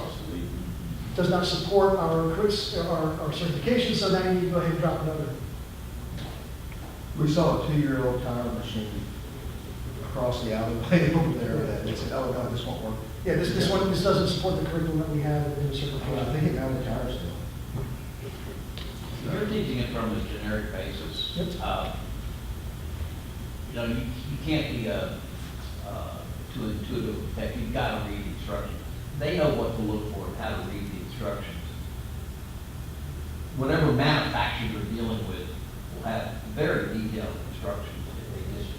[SPEAKER 1] our certification, so now you need to go ahead and drop another.
[SPEAKER 7] We saw a 2-year-old tire machine across the alleyway over there that they said, oh, no, this won't work.
[SPEAKER 1] Yeah, this doesn't support the curriculum that we have in the
[SPEAKER 7] Well, I
[SPEAKER 1] certification.
[SPEAKER 7] think it now the tires still.
[SPEAKER 13] You're teaching it from a generic basis.
[SPEAKER 1] Yep.
[SPEAKER 13] You know, you can't be too intuitive that you've got to read the instructions. They know what to look for and how to read the instructions. Whatever manufacturer you're dealing with will have very detailed instructions. If they just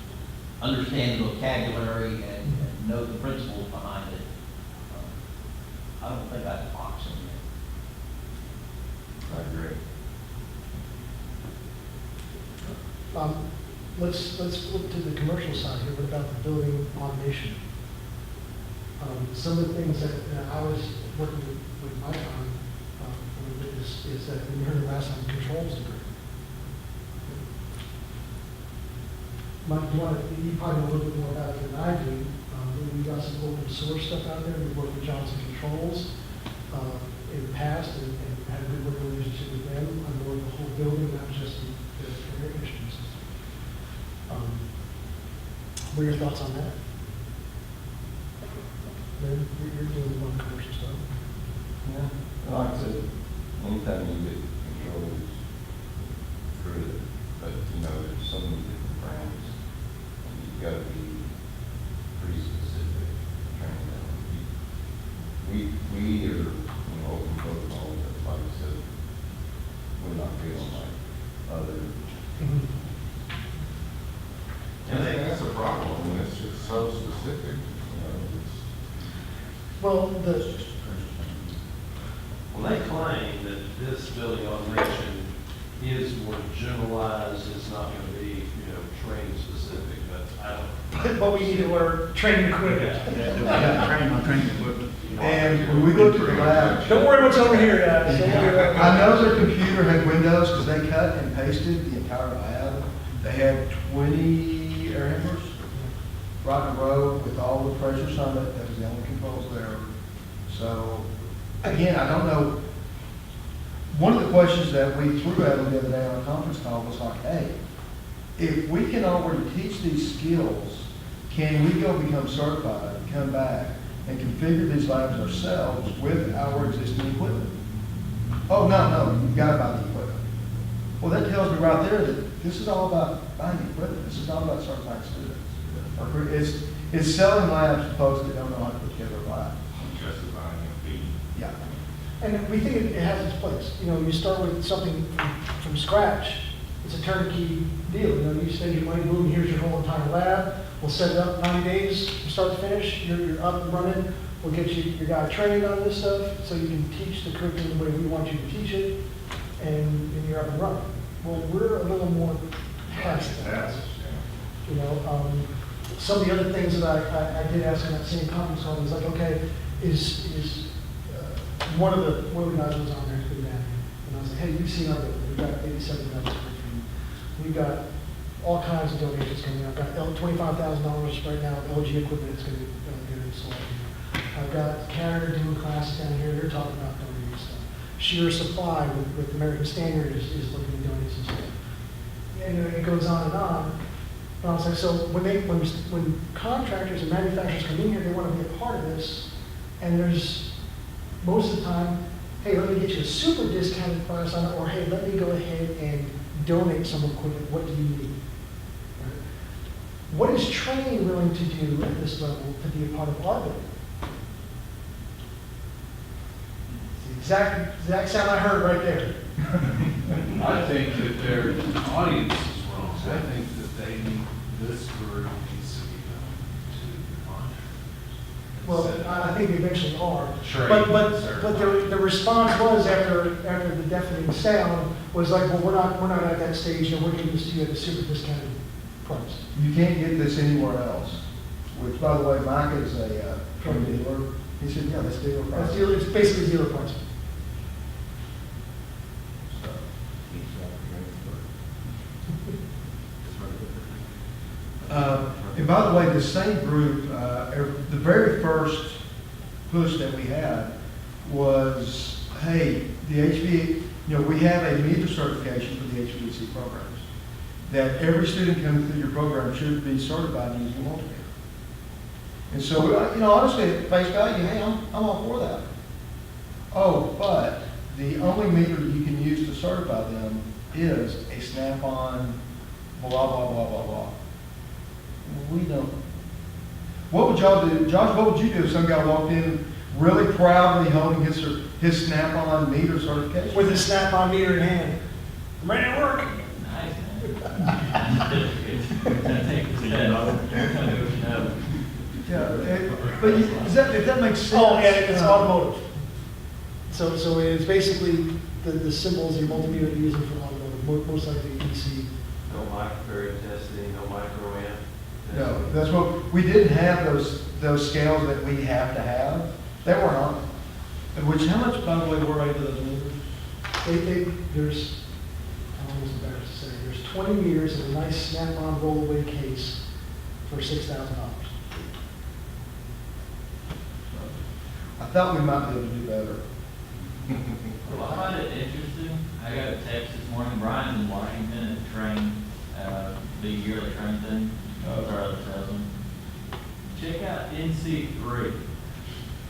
[SPEAKER 13] understand the vocabulary and know the principles behind it, I don't think I'd box them in.
[SPEAKER 14] I agree.
[SPEAKER 1] Let's flip to the commercial side here. What about the building automation? Some of the things that I was working with Mike on is that we heard last time, controls degree. Mike, you probably know a little bit more about it than I do. We've got some open source stuff out there. We've worked with Johnson Controls in the past and had a good working relationship with them on board the whole building, not just the air conditioning system. What are your thoughts on that? Lynn, you're doing one commercial stuff.
[SPEAKER 14] Yeah, like I said, anytime you get controls through it, but there's so many different brands, and you've got to be pretty specific training them. We are, open protocol, but like I said, we're not feeling like other. And I think that's a problem, when it's just so specific, it's.
[SPEAKER 1] Well,
[SPEAKER 8] Well, they claim that this building automation is more generalized, it's not gonna be, training specific, but I don't.
[SPEAKER 1] but we need to order training equipment.
[SPEAKER 5] Training equipment.
[SPEAKER 7] And when we looked at the lab,
[SPEAKER 1] Don't worry what's over here, guys. Don't worry about it.
[SPEAKER 7] I know their computer had windows because they cut and pasted the entire lab. They had 20 air handlers right in a row with all the pressure summit. That was the only controls there. So, again, I don't know. One of the questions that we threw at them the other day on a conference call was like, hey, if we can already teach these skills, can we go become certified, come back, and configure these labs ourselves with our existing equipment? Oh, no, you've got to buy the equipment. Well, that tells me right there that this is all about buying the equipment. This is not about certifying students. It's selling labs to folks that don't know how to put together a lab.
[SPEAKER 14] Justifying a fee.
[SPEAKER 1] Yeah. And we think it has its place. You start with something from scratch. It's a turnkey deal. You spend your money, boom, here's your whole entire lab. We'll set it up 90 days from start to finish. You're up and running. We'll get your guy trained on this stuff so you can teach the curriculum the way we want you to teach it, and you're up and running. Well, we're a little more past that. Some of the other things that I did ask in that same conference call was like, okay, is one of the guys was on there, who's been down here, and I was like, hey, you've seen our building. We've got 87 members. We've got all kinds of donations coming up. I've got $25,000 right now of LG equipment that's going to get installed here. I've got Canada doing classes down here. They're talking about donating stuff. Sheer Supply with American Standard is looking to donate some stuff. And it goes on and on. And I was like, so when contractors and manufacturers come in here, they want to be a part of this. And there's most of the time, hey, let me get you a super discounted price on it, or hey, let me go ahead and donate some equipment. What do you need? Right? What is training willing to do at this level to be a part of our building? It's the exact sound I heard right there.
[SPEAKER 9] I think that their audience is wrong. I think that they need, this group needs to be done to the contractors.
[SPEAKER 1] Well, I think they eventually are.
[SPEAKER 9] Sure.
[SPEAKER 1] But the response was after the deafening sound was like, well, we're not at that stage, and we're giving this to you at a super discounted price.
[SPEAKER 7] You can't get this anywhere else, which, by the way, Mike is a truck dealer. He said, yeah, that's dealer price.
[SPEAKER 1] It's basically zero price.
[SPEAKER 7] And by the way, the same group, the very first push that we had was, hey, the HV, we have a meter certification for the HVAC programs. That every student coming through your program should be certified using a multimeter. And so, honestly, at face value, hey, I'm all for that. Oh, but the only meter you can use to certify them is a snap-on, blah, blah, blah, blah, blah. We don't. What would y'all do? Josh, what would you do if some guy walked in really proudly holding his snap-on meter certification?
[SPEAKER 1] With his snap-on meter in hand. I'm ready to work.
[SPEAKER 3] Nice, man.
[SPEAKER 7] Yeah, but if that makes sense.
[SPEAKER 1] Oh, and it's automotive. So it's basically the symbols your multimeter you're using for automotive, most likely EC.
[SPEAKER 8] No microcurrent testing, no micro amp.
[SPEAKER 7] No, that's what, we didn't have those scales that we have to have. They weren't on. Which, how much, by the way, were into those meters?
[SPEAKER 1] There's, I'm almost embarrassed to say, there's 20 meters in a nice snap-on rollaway case for $6,000.
[SPEAKER 7] I thought we might be able to do better.
[SPEAKER 3] Well, I find it interesting I got a text this morning, Brian's in Washington at train, the yearly train thing, Charlie tells him, check out NC3.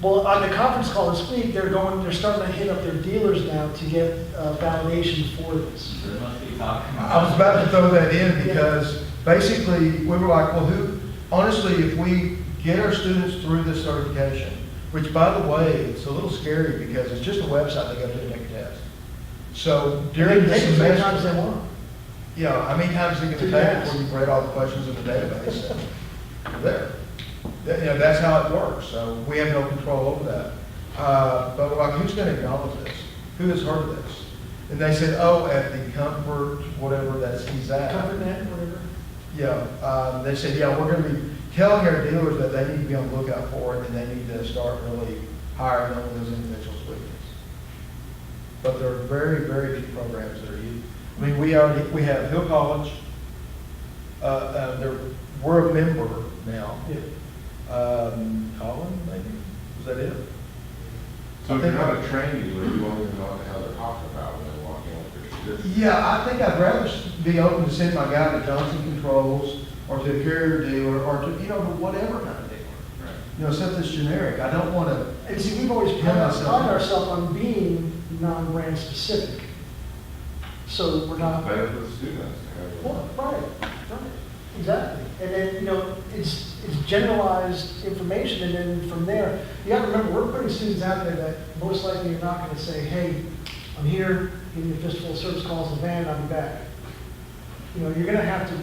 [SPEAKER 1] Well, on the conference call this week, they're starting to hit up their dealers now to get validation for this.
[SPEAKER 3] So they must be talking about.
[SPEAKER 7] I was about to throw that in because basically, we were like, well, honestly, if we get our students through this certification, which by the way, it's a little scary because it's just a website they go to and take a test. So
[SPEAKER 1] They
[SPEAKER 7] during
[SPEAKER 1] can
[SPEAKER 7] this
[SPEAKER 1] take it as many times as
[SPEAKER 7] semester,
[SPEAKER 1] they want.
[SPEAKER 7] yeah, how many times are you going to
[SPEAKER 1] Two
[SPEAKER 7] take it
[SPEAKER 1] times.
[SPEAKER 7] before you've read all the questions in the database? There. That's how it works, so we have no control over that. But we're like, who's going to acknowledge this? Who has heard of this? And they said, oh, at the Comfort, whatever he's at.
[SPEAKER 1] Comfort net, whatever.
[SPEAKER 7] Yeah, they said, yeah, we're going to be telling our dealers that they need to be on the lookout for it, and they need to start really hiring on those individuals with us. But there are very, very few programs that are used. I mean, we have Hill College, we're a member now.
[SPEAKER 1] Yeah.
[SPEAKER 7] Colin, maybe, is that it?
[SPEAKER 14] So if you're not a trainee dealer, you won't even know what the hell they're talking about when they walk in with their certificate.
[SPEAKER 7] Yeah, I think I'd rather be open to send my guy to Johnson Controls, or to a carrier dealer, or to, to whatever kind of dealer.
[SPEAKER 14] Right.
[SPEAKER 7] Something's generic. I don't want to.
[SPEAKER 1] And see, we've always prided ourselves on being non-brand specific. So we're not.
[SPEAKER 14] Better for the students. to have
[SPEAKER 1] Well, right, exactly. And then, it's generalized information, and then from there, you have to remember, we're putting students out there that most likely are not going to say, hey, I'm here, give me a fistful of service calls in the van, and I'll be back. You're going to have to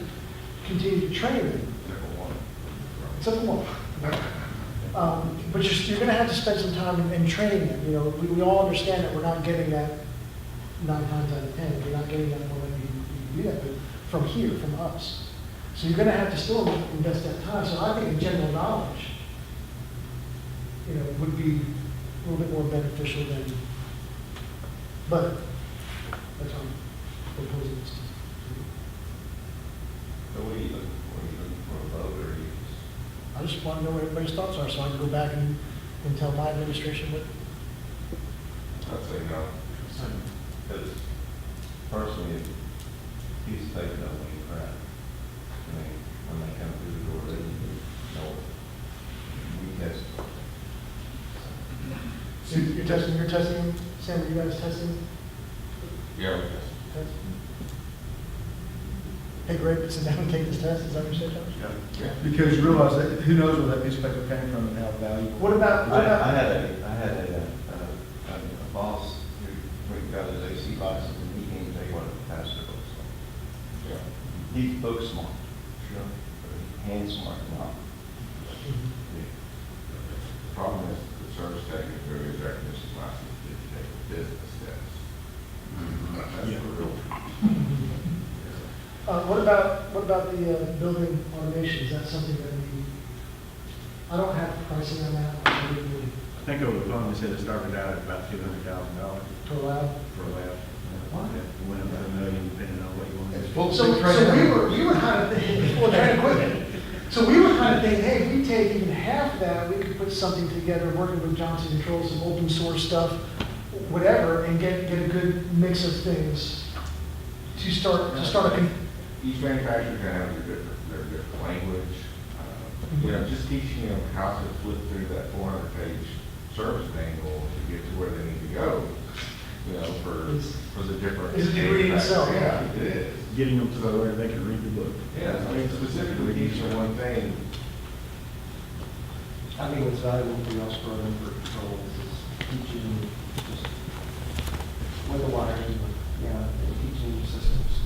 [SPEAKER 1] continue to train them. Except for one. But you're going to have to spend some time in training them. We all understand that we're not getting that 9 times out of 10. We're not getting that more than you do that, but from here, from us. So you're going to have to still invest that time. So I think in general knowledge, would be a little bit more beneficial than, but that's what I'm proposing this to do.
[SPEAKER 14] So what are you looking for a vote, or you just?
[SPEAKER 1] I just want to know what everybody's thoughts are, so I can go back and tell my administration what.
[SPEAKER 14] I'd say no. Because personally, he's taking up any crap. I mean, when they come through the door, they know we test.
[SPEAKER 1] So you're testing, Sam, are you guys testing?
[SPEAKER 14] Yeah, we test.
[SPEAKER 1] Test? Hey, Greg, sit down and take this test, is that what you're saying?
[SPEAKER 14] Yeah.
[SPEAKER 7] Because you realize that, who knows where that piece of paper came from and how valuable.
[SPEAKER 1] What about,
[SPEAKER 14] I had a boss who got his AC license, and he can't tell you what a pastor looks like. Yeah. He's book smart, sure, but he's hand smart not. The problem is the service technician through his recognition license did take a business test. That's the real.
[SPEAKER 1] what about the building automation? Is that something that I don't have pricing on that.
[SPEAKER 6] I think over the phone, they said it started out at about $200,000
[SPEAKER 1] To allow.
[SPEAKER 6] for a lab.
[SPEAKER 1] What?
[SPEAKER 6] It went up to $1 million, depending on what you want to
[SPEAKER 7] It's
[SPEAKER 6] do.
[SPEAKER 7] full
[SPEAKER 1] So we were kind of thinking, well, trying to quit it. So we were kind of thinking, hey, if we take even half of that, we could put something together, working with Johnson Controls, some open source stuff, whatever, and get a good mix of things to start a.
[SPEAKER 14] Each manufacturer's gonna have their different language. Just teaching them how to flip through that 400-page service manual to get to where they need to go, for the different.
[SPEAKER 1] Is a degree in itself, yeah.
[SPEAKER 14] It is.
[SPEAKER 6] Getting them to the where they can read the book.
[SPEAKER 14] Yeah, I mean, specifically teaching one thing.
[SPEAKER 4] I think what's valuable for y'all's program for controls is teaching just with the wiring, and teaching systems.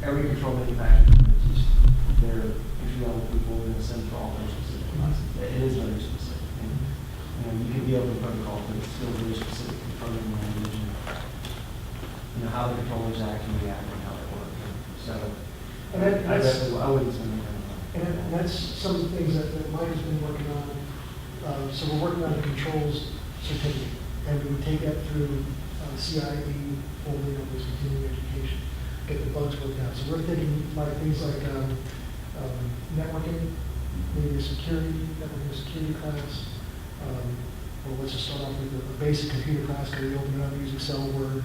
[SPEAKER 4] Every control manufacturer teaches their entry-level people in a sense for all their specific classes. It is very specific. And you can be open protocol, but it's still very specific to programming language and how the controllers act and react and how they work. So
[SPEAKER 1] And
[SPEAKER 4] I wouldn't spend any time on that.
[SPEAKER 1] And that's some of the things that Mike has been working on. So we're working on the controls certificate, and we would take that through CIE, formerly known as continuing education, get the bugs worked out. So we're thinking like things like networking, maybe a security class. Or let's just start off with a basic computer class where we open it up using Excel, Word,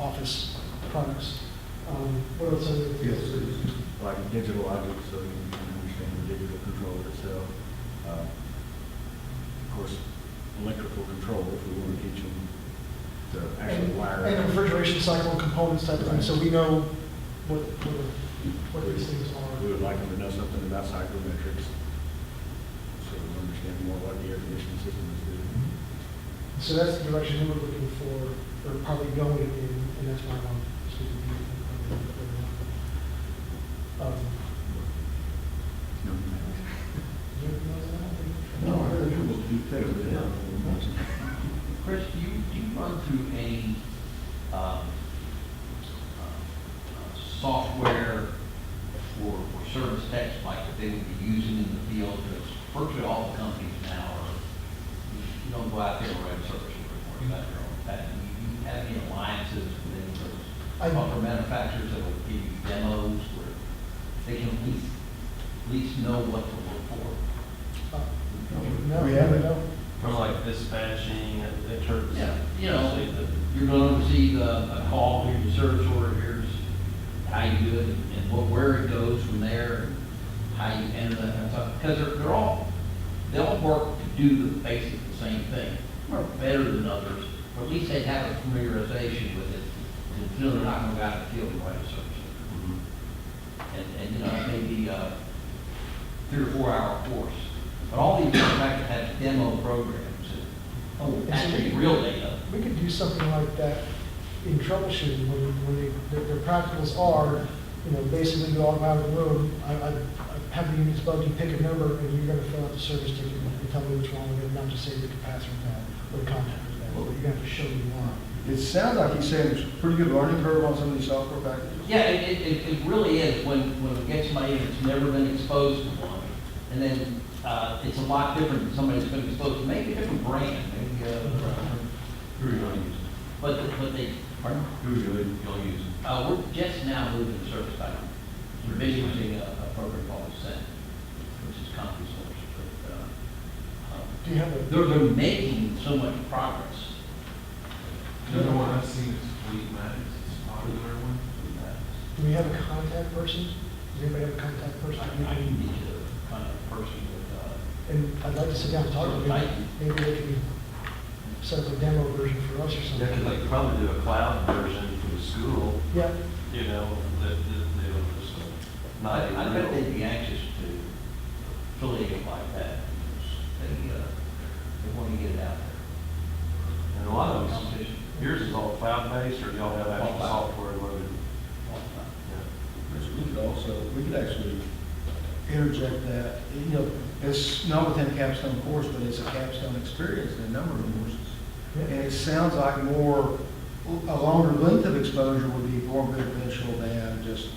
[SPEAKER 1] office products. What else?
[SPEAKER 6] Like digital logic, so you can understand the digital control itself. Of course, electrical control, if we want to teach them to actually wire.
[SPEAKER 1] And refrigeration cycle and components type of thing, so we know what these things are.
[SPEAKER 6] We would like them to know something about psychrometrics, so we understand more what the air conditioning system is doing.
[SPEAKER 1] So that's the direction we're looking for, or probably going in, and that's why I want to speak with you.
[SPEAKER 6] No, I heard you will do that.
[SPEAKER 13] Chris, do you run through any software for service techs like that they would be using in the field? Because virtually all the companies now are, you don't go out there and write a service report, you got your own patent. Do you have any alliances with any of those software manufacturers that will give you demos where they can at least know what to look for?
[SPEAKER 1] No,
[SPEAKER 7] We haven't.
[SPEAKER 1] no.
[SPEAKER 8] From like dispatching, in terms of.
[SPEAKER 13] Yeah, you know, you're going to receive a call, here's your service order, here's how you do it, and where it goes from there, how you enter that kind of stuff. Because they all work to do the basic, the same thing, or better than others, or at least they have a familiarization with it, and feel they're not going to go out in the field and write a service order. And you know, it may be a 3 or 4 hour course. But all these manufacturers have demo programs, actually real data.
[SPEAKER 1] We could do something like that in troubleshooting when their practicals are, you know, basically go all around the room. I have the units bug, you pick a number and you're gonna fill out the service ticket and tell me what's wrong with it, not just say the capacitor is bad or the contactor is bad, but you're gonna have to show me why.
[SPEAKER 7] It sounds like he's saying there's a pretty good learning curve on some of these software packages.
[SPEAKER 13] Yeah, it really is when we get somebody that's never been exposed to one. And then it's a lot different than somebody that's been exposed to maybe a different brand, maybe
[SPEAKER 10] Who are you going to use?
[SPEAKER 13] but they, pardon?
[SPEAKER 10] Who are you going to use?
[SPEAKER 13] We're just now moving to service back. We're busy using a program called Ascent, which is CompuSource.
[SPEAKER 1] Do you have a?
[SPEAKER 13] They're making so much progress.
[SPEAKER 9] The other one I've seen is Fleet Max, it's a popular one.
[SPEAKER 1] Do we have a contact person? Does anybody have a contact person?
[SPEAKER 13] I can be the kind of person with,
[SPEAKER 1] And I'd like to sit down and talk to them. Maybe they can set up a demo version for us or
[SPEAKER 8] Yeah,
[SPEAKER 1] something.
[SPEAKER 8] because they could probably do a cloud version for the school,
[SPEAKER 1] Yeah,
[SPEAKER 8] you know, that they'll just not.
[SPEAKER 13] I bet they'd be anxious to affiliate it like that. They want to get it out there.
[SPEAKER 8] And a lot of those,
[SPEAKER 13] Competition.
[SPEAKER 8] yours is all cloud-based, or do y'all have actual
[SPEAKER 13] All cloud.
[SPEAKER 8] software loaded?
[SPEAKER 13] All the time.
[SPEAKER 8] Yeah.
[SPEAKER 7] We could actually interject that, you know, it's not within a capstone course, but it's a capstone experience in a number of courses. And it sounds like a longer length of exposure would be more beneficial than just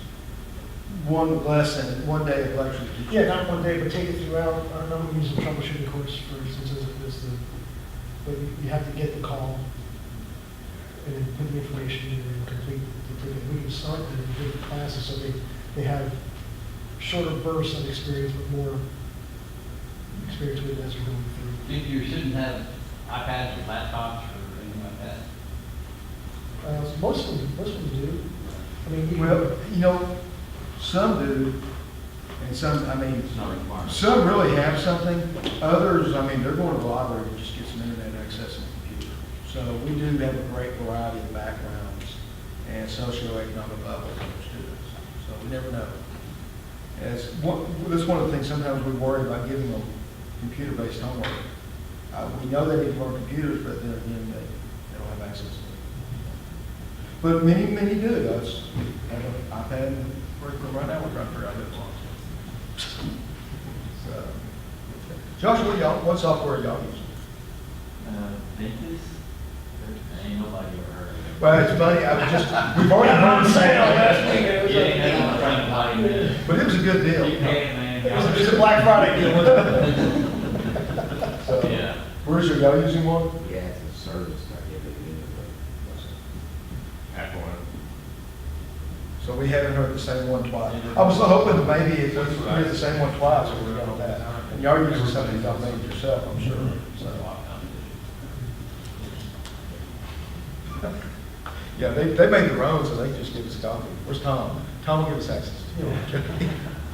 [SPEAKER 7] one lesson, one day of lecture.
[SPEAKER 1] yeah, not one day, but take it throughout. I'm using a troubleshooting course, for instance, but you have to get the call and then put the information in and complete the ticket. We can start them in different classes so they have shorter bursts of experience, but more experience with it as we're going through.
[SPEAKER 13] If you shouldn't have iPads or laptops or anything like that.
[SPEAKER 1] Most of them do. I mean,
[SPEAKER 7] Well, you know, some do, and some, I mean,
[SPEAKER 10] It's not required.
[SPEAKER 7] some really have something. Others, I mean, they're going to the library to just get some internet access on the computer. So we do have a great variety of backgrounds and socioeconomic levels of our students. So we never know. That's one of the things sometimes we worry about giving them computer-based homework. We know they need to learn computers, but then again, they don't have access to it. But many do. Us have an iPad and curriculum right now. We're trying to figure out how it belongs. So, Josh, what software are y'all using?
[SPEAKER 3] Ventus? Ain't nobody ever heard of it.
[SPEAKER 7] Well, it's funny. We've already heard the same last week.
[SPEAKER 3] Yeah, ain't nobody heard of it.
[SPEAKER 7] But it was a good deal.
[SPEAKER 3] You can't, man.
[SPEAKER 1] It's a Black Friday deal.
[SPEAKER 7] So,
[SPEAKER 3] Yeah.
[SPEAKER 7] Bruce, are y'all using one?
[SPEAKER 14] Yeah, it's a service, I give it in the Apple.
[SPEAKER 7] So we haven't heard the same one twice. I was hoping maybe if we heard the same one twice, we would have done that. And y'all using something y'all made yourself, I'm sure. So, Yeah, they made their own, so they just give us coffee. Where's Tom? Tom will give us access.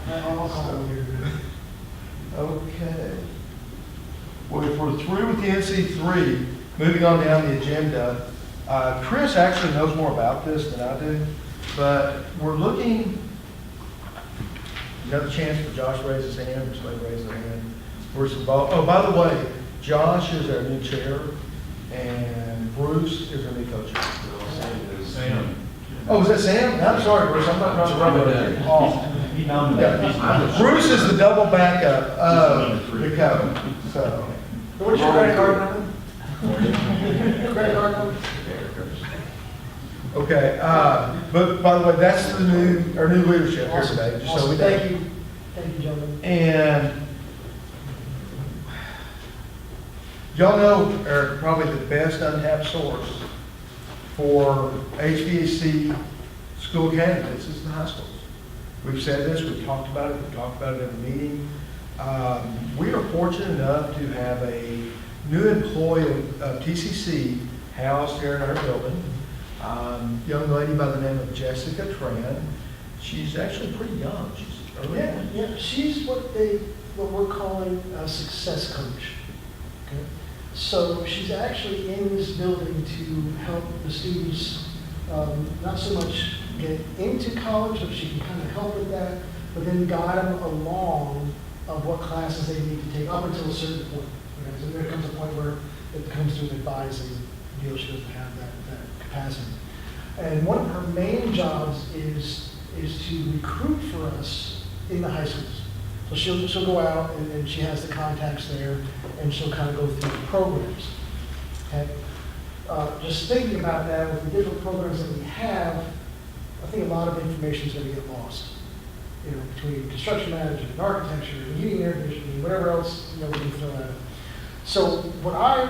[SPEAKER 1] I'll call him here.
[SPEAKER 7] Okay. Well, if we're through with the NC3, moving on down the agenda, Chris actually knows more about this than I do, but we're looking, another chance for Josh to raise his hand, or somebody raise their hand. We're involved. Oh, by the way, Josh is our new chair, and Bruce is our new co-chair.
[SPEAKER 9] Sam.
[SPEAKER 7] Oh, is that Sam? I'm sorry, Bruce, I'm not running. Oh. Yeah. Bruce is the double backup of the co. So,
[SPEAKER 1] What's your credit card number? Credit card number?
[SPEAKER 7] okay, but by the way, that's our new leadership here today, just so we know.
[SPEAKER 1] Thank you, gentlemen.
[SPEAKER 7] And y'all know, are probably the best untapped source for HVAC school candidates is the high schools. We've said this, we've talked about it at the meeting. We are fortunate enough to have a new employee of TCC housed here in our building. Young lady by the name of Jessica Tran. She's actually pretty young. She's early.
[SPEAKER 1] Yeah, she's what we're calling a success coach. Okay? So she's actually in this building to help the students, not so much get into college, but she can kind of help with that, but then guide them along of what classes they need to take up until a certain point. Okay? So there comes a point where it comes to an advising deal. She doesn't have that capacity. And one of her main jobs is to recruit for us in the high schools. So she'll go out and she has the contacts there, and she'll kind of go through the programs. Okay? Just thinking about that with the different programs that we have, I think a lot of information is going to get lost. You know, between construction management and architecture and heating, air conditioning, whatever else we can throw at it. So what I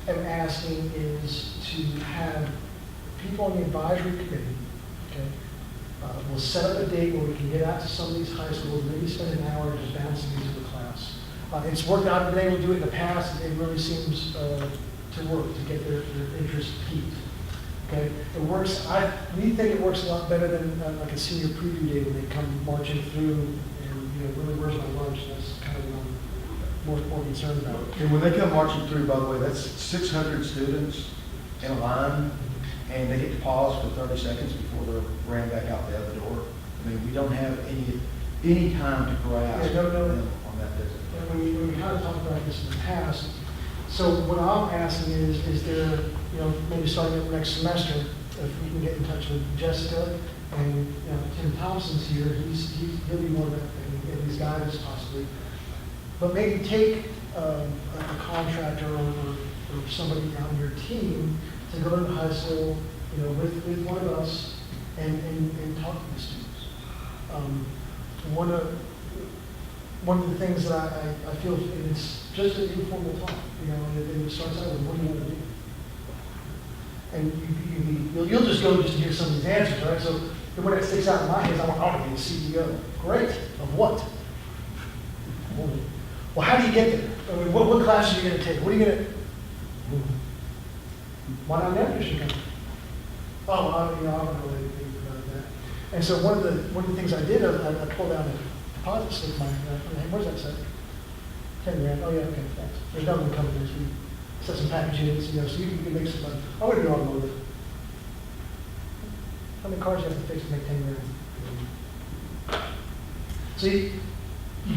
[SPEAKER 1] am asking is to have people on the advisory committee, okay, we'll set up a date where we can get out to some of these high schools, maybe spend an hour just bouncing into the class. It's worked out, I've been able to do it in the past, it really seems to work, to get their interest peaked. Okay, it works, we think it works a lot better than like a senior preview day when they come marching through and, you know, really, where's my lunch? That's kind of what I'm more concerned about.
[SPEAKER 7] And when they come marching through, by the way, that's 600 students in a line, and they get to pause for 30 seconds before they're ran back out the other door. I mean, we don't have any time to grasp them on that visit.
[SPEAKER 1] When we kind of talked about this in the past, so what I'm asking is there, you know, maybe starting up next semester, if we can get in touch with Jessica and, you know, Tim Thompson's here, he'll be more of a, these guys possibly, but maybe take a contractor or somebody on your team to go to the high school, you know, with one of us and talk to the students. One of the things that I feel, and it's just an informal talk, you know, and it starts out with, what do you want to do? And you'll just go just to hear some of these answers, right? So the one that sticks out in my head is, I want to be a CEO. Great. Of what? Well, how do you get there? I mean, what class are you going to take? What are you going to... Why not an air conditioning company? Oh, you know, I don't know anything about that. And so one of the things I did, I pulled out a deposit slip. What does that say? 10 grand. Oh yeah, okay, thanks. There's nothing coming this week. Set some package units, you know, so you can make some money. I want to do automotive. How many cars do you have to fix to make 10 grand? So you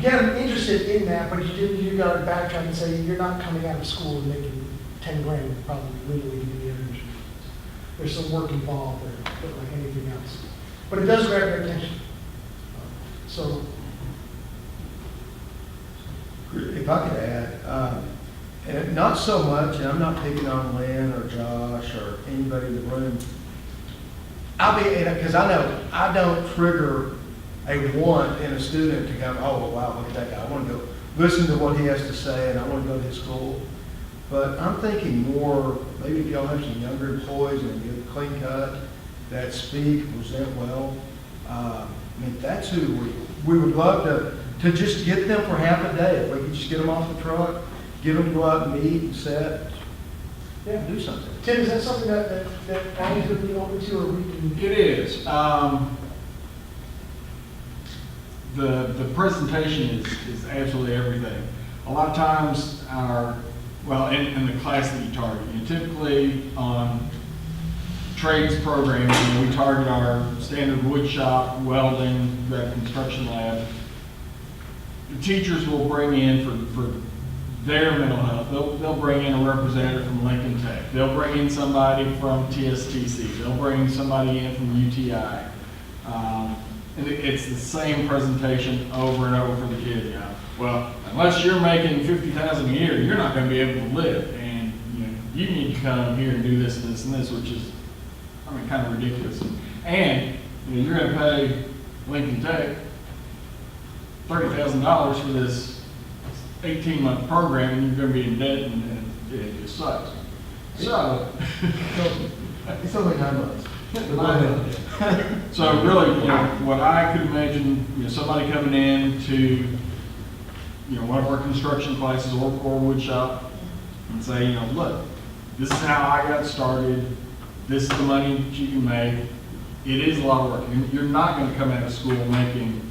[SPEAKER 1] get them interested in that, but you got to backtrack and say you're not coming out of school and making 10 grand probably legally to do the energy. There's some work involved there, but like anything else. But it does grab your attention. So,
[SPEAKER 7] if I could add, and not so much, and I'm not picking on Lynn or Josh or anybody in the room. Because I know I don't trigger a want in a student to go, oh, wow, look at that guy. I want to go listen to what he has to say, and I want to go to his school. But I'm thinking more, maybe if y'all have some younger employees and a good clean cut that speak, present well. I mean, that's who we would love to just get them for half a day. If we could just get them off the truck, get them to go out and meet and set.
[SPEAKER 1] Yeah.
[SPEAKER 4] do something.
[SPEAKER 1] Tim, is that something that Abby's going to be open to, or we can?
[SPEAKER 2] It is. The presentation is absolutely everything. A lot of times in the class that you target, typically on trades programs, we target our standard wood shop, welding, that construction lab. The teachers will bring in for their mental health, they'll bring in a representative from Lincoln Tech. They'll bring in somebody from TSTC. They'll bring somebody in from UTI. And it's the same presentation over and over for the kids. Well, unless you're making $50,000 a year, you're not going to be able to live, and you need to come here and do this and this and this, which is, kind of ridiculous. And you're going to pay Lincoln Tech $30,000 for this 18-month program, and you're going to be in debt, and it just sucks. So,
[SPEAKER 7] It's only 9 months.
[SPEAKER 2] so really, what I could imagine, somebody coming in to, one of our construction classes or wood shop and say, look, this is how I got started. This is the money that you can make. It is a lot of work. You're not going to come out of school making,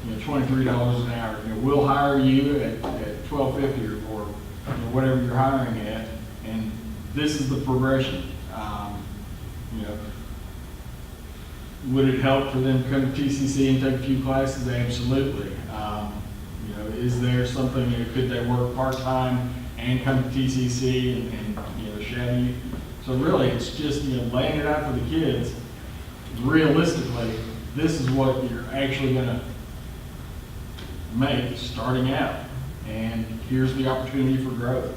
[SPEAKER 2] $23 an hour. We'll hire you at $12.50 or whatever you're hiring at, and this is the progression. Would it help for them to come to TCC and take a few classes? Absolutely. Is there something, could they work part-time and come to TCC and shadow you? So really, it's just, laying it out for the kids. Realistically, this is what you're actually going to make starting out. And here's the opportunity for growth.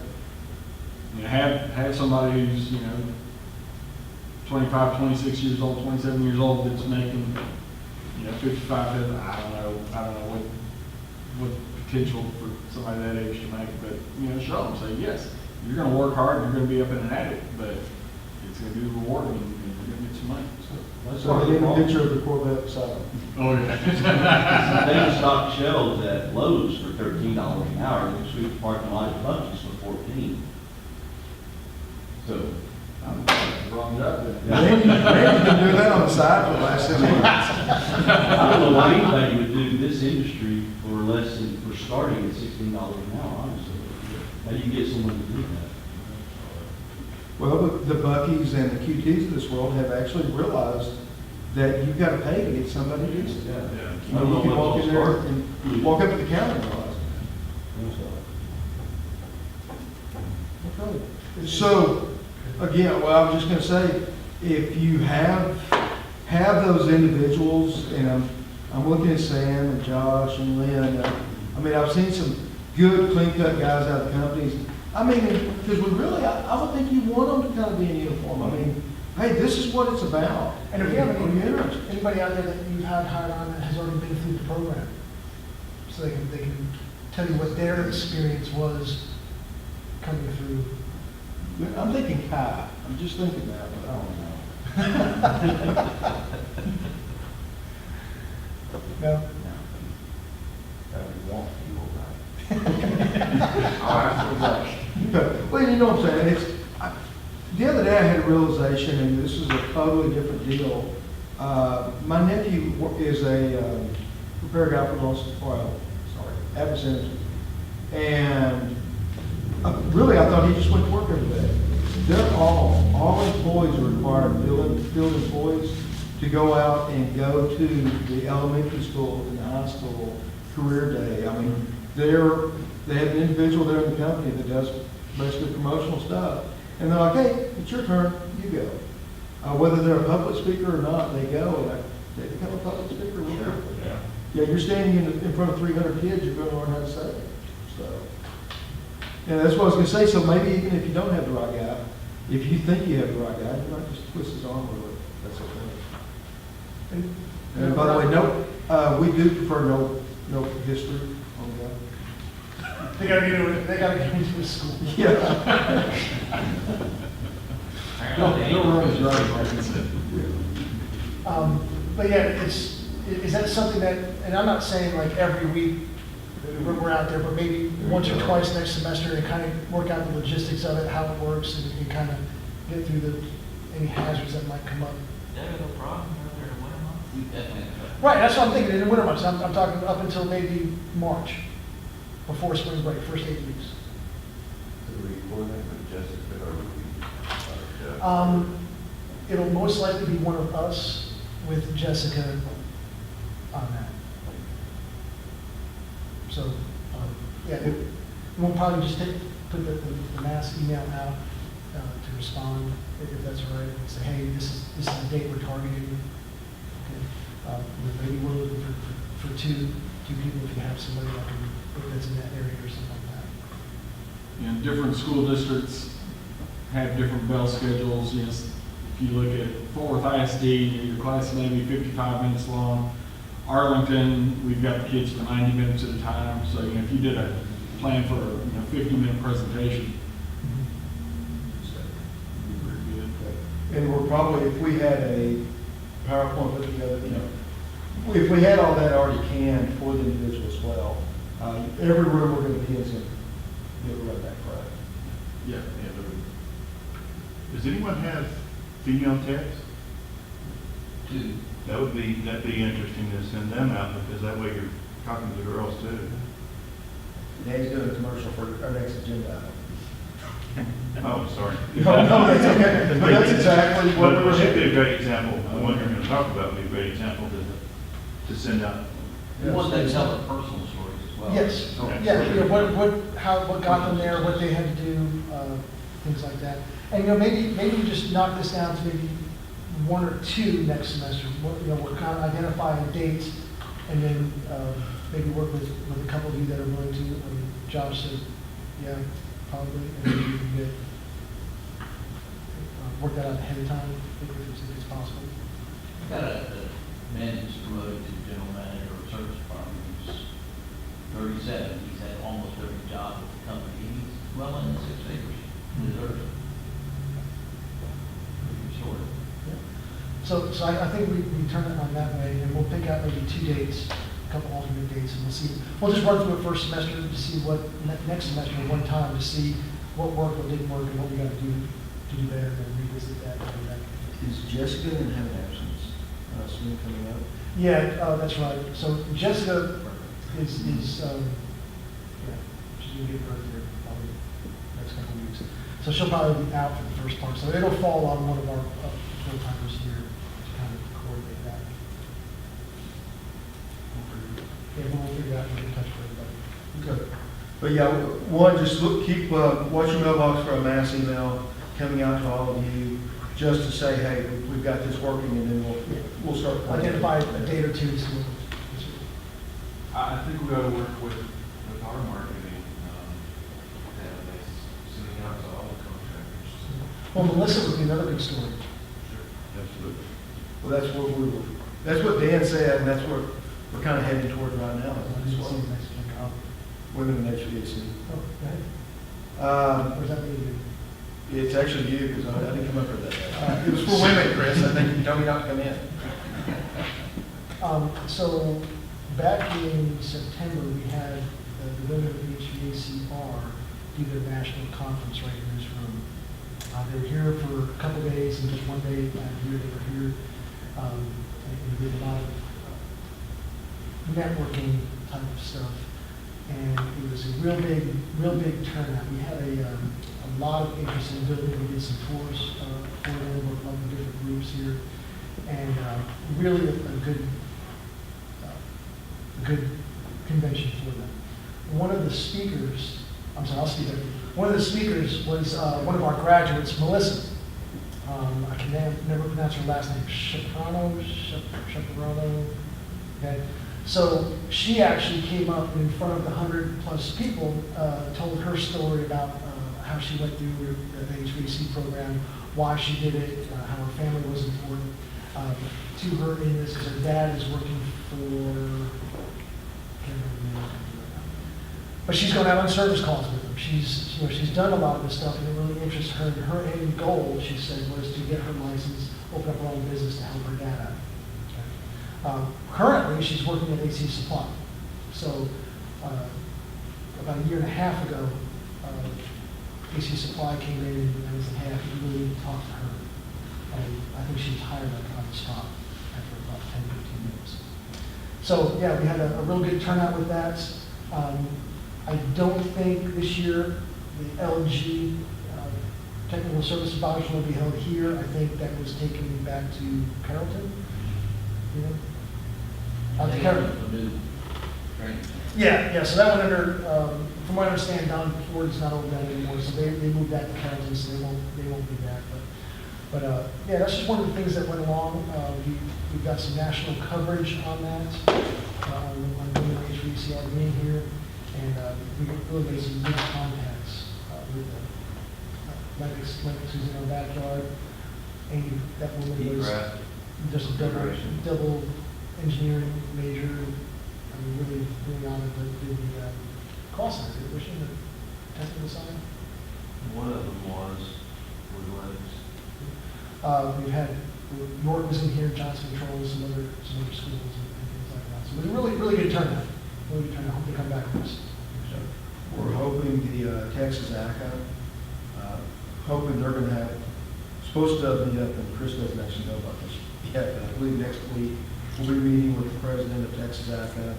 [SPEAKER 2] Have somebody who's, 25, 26 years old, 27 years old that's making, 55, I don't know what potential for somebody that age to make, but, show them, say, yes, you're going to work hard, you're going to be up in an attic, but it's going to be rewarding, and you're going to get some money.
[SPEAKER 7] Let's start getting a picture of the Corvette side.
[SPEAKER 2] Oh, yeah.
[SPEAKER 10] They stock shelves at Lowe's for $13 an hour, and sweep the parking lot at Bucky's for $14. So,
[SPEAKER 2] Wrong job then.
[SPEAKER 7] Randy been doing that on the side for the last 6 months.
[SPEAKER 10] I don't know why anybody would do this industry for starting at $16 an hour, honestly. How do you get someone to do that?
[SPEAKER 7] Well, the Bucky's and the QTs of this world have actually realized that you've got to pay to get somebody decent.
[SPEAKER 10] Yeah.
[SPEAKER 7] You can walk in there and walk up to the counter and realize that. So, again, well, I was just going to say, if you have those individuals, and I'm looking at Sam and Josh and Lynn. I've seen some good, clean-cut guys out of companies. Because I would think you want them to kind of be in uniform. Hey, this is what it's about.
[SPEAKER 1] And if you have anybody out there that you've had hired on that has already been through the program, so they can tell you what their experience was coming through.
[SPEAKER 7] I'm thinking Kai. I'm just thinking that, but I don't know.
[SPEAKER 1] No?
[SPEAKER 7] Well, you know what I'm saying? The other day I had a realization, and this is a totally different deal. My nephew is a repair guy for Abbott Energy. And really, I thought he just went to work every day. They're all employees are required, field employees, to go out and go to the elementary school and the high school career day. They have an individual there in the company that does basically promotional stuff. And they're like, hey, it's your turn, you go. Whether they're a public speaker or not, they go, and they become a public speaker real quickly. Yeah, you're standing in front of 300 kids, you're going to learn how to say it. So, and that's what I was going to say. So maybe even if you don't have the right guy, if you think you have the right guy, you might just twist his arm a little bit. That's okay. And by the way, we do prefer no history on the guy.
[SPEAKER 1] They gotta get into the school.
[SPEAKER 7] Yeah.
[SPEAKER 2] No room is right, like I said.
[SPEAKER 1] But yeah, is that something that, and I'm not saying like every week we're out there, but maybe once or twice next semester and kind of work out the logistics of it, how it works, and kind of get through any hazards that might come up.
[SPEAKER 3] Yeah, no problem, they're in the winter months.
[SPEAKER 13] We definitely have
[SPEAKER 1] Right, that's what I'm thinking, in the winter months, I'm talking up until maybe March, before spring break, first 8 weeks.
[SPEAKER 14] Could we coordinate with Jessica or with Jeff?
[SPEAKER 1] It'll most likely be one of us with Jessica on that. So, yeah, we'll probably just put the mass email out to respond, if that's all right, and say, hey, this is the date we're targeting. Okay. Maybe we're looking for two people, if you have somebody that's in that area or something like that.
[SPEAKER 2] And different school districts have different bell schedules. Yes, if you look at Fort Worth ISD, your class may be 55 minutes long. Arlington, we've got the kids for 90 minutes at a time. So, if you did a plan for a 50-minute presentation, it'd be pretty good.
[SPEAKER 7] And we're probably, if we had a PowerPoint put together, if we had all that already canned for the individual as well, every room we're going to be in is going to be able to run that correct.
[SPEAKER 2] Yeah.
[SPEAKER 12] Does anyone have female techs?
[SPEAKER 13] two.
[SPEAKER 12] That'd be interesting to send them out, because that way you're talking to the girls too.
[SPEAKER 7] Danny's doing a commercial for our next agenda item.
[SPEAKER 12] Oh, sorry.
[SPEAKER 7] No, that's okay. But that's exactly what
[SPEAKER 12] But
[SPEAKER 7] we're
[SPEAKER 12] it'd be a great example, the one you're gonna talk about would be a great example to send out.
[SPEAKER 13] We want them to tell their personal stories as well.
[SPEAKER 1] Yes,
[SPEAKER 12] Okay.
[SPEAKER 1] yeah, what got them there, what they had to do, things like that. And, maybe we just knock this down to maybe 1 or 2 next semester. We're kind of identifying dates, and then maybe work with a couple of you that are willing to. Josh said, yeah, probably, and then we can get, work that out ahead of time, if it's possible.
[SPEAKER 13] We've got a man who's promoted to general manager of service department, who's 37. He's had almost every job with the company. He's well in the 6 figures. He deserves it. Pretty short.
[SPEAKER 1] So I think we turn it on that way, and we'll pick out maybe 2 dates, a couple alternate dates, and we'll see. We'll just run through it first semester to see what, next semester, one time, to see what worked, what didn't work, and what we got to do better, and then revisit that.
[SPEAKER 4] Is Jessica going to have an absence soon coming up?
[SPEAKER 1] Yeah, that's right. So Jessica is yeah, she's going to give birth here probably next couple of weeks. So she'll probably be out for the first part. So it'll fall on one of our full-timers here to kind of coordinate that. Yeah, we'll figure out, we'll get in touch with everybody.
[SPEAKER 7] Okay. But yeah, one, just keep, watch your mailbox for a mass email coming out to all of you, just to say, hey, we've got this working, and then we'll start.
[SPEAKER 1] Identify a date or 2 to see what.
[SPEAKER 9] I think we ought to work with our marketing, database, sending out to all the contractors.
[SPEAKER 1] Well, Melissa would be another good story.
[SPEAKER 12] Absolutely.
[SPEAKER 7] Well, that's what Dan said, and that's what we're kind of heading toward right now. Women in HVAC.
[SPEAKER 1] Oh, go ahead. Or is that me?
[SPEAKER 7] It's actually you, because I didn't come up with that. It was for women, Chris. I think you told me not to come in.
[SPEAKER 1] So back in September, we had the women of HVACR do their national conference right in this room. They were here for a couple of days, and just one day here, they were here. And we did a lot of networking type of stuff. And it was a real big turnout. We had a lot of interest in building. We did some tours for them, worked with different groups here, and really a good convention for them. One of the speakers, I'll speak up. One of the speakers was one of our graduates, Melissa. I can never pronounce her last name, Chaparano. Okay. So she actually came up in front of the 100+ people, told her story about how she went through the HVAC program, why she did it, how her family was important to her in this, because her dad is working for, can't remember the name of it right now. But she's going out on service calls with them. She's done a lot of this stuff, and it really interests her. And her end goal, she said, was to get her license, open up her own business to help her dad out. Currently, she's working at AC Supply. So about a year and a half ago, AC Supply came in and was like, hey, I think we really need to talk to her. And I think she was hired on the spot after about 10, 15 minutes. So, yeah, we had a real good turnout with that. I don't think this year the LG Technical Service Adoption will be held here. I think that was taken back to Carrollton. You know? Out to Carrollton.
[SPEAKER 13] A new training.
[SPEAKER 1] Yeah, so that one under, from what I understand, Don Ford's not over that anymore, so they moved that to Carrollton, so they won't be back. But yeah, that's just one of the things that went along. We've got some national coverage on that, on women HVAC being here, and we really made some good contacts with Lennox, who's in our backyard. Amy, that woman was just a double engineering major. I mean, really honored to do the call center, was she the technical side?
[SPEAKER 8] One of them was
[SPEAKER 1] We've had, York was in here, Johnson Controls, some other schools and things like that. So it was a really good turnout. Really good turnout. Hope they come back for us.
[SPEAKER 7] We're hoping the Texas ACA, hoping they're going to have, supposed to meet up, and Chris doesn't actually know about this yet, but I believe next week we'll be meeting with the president of Texas ACA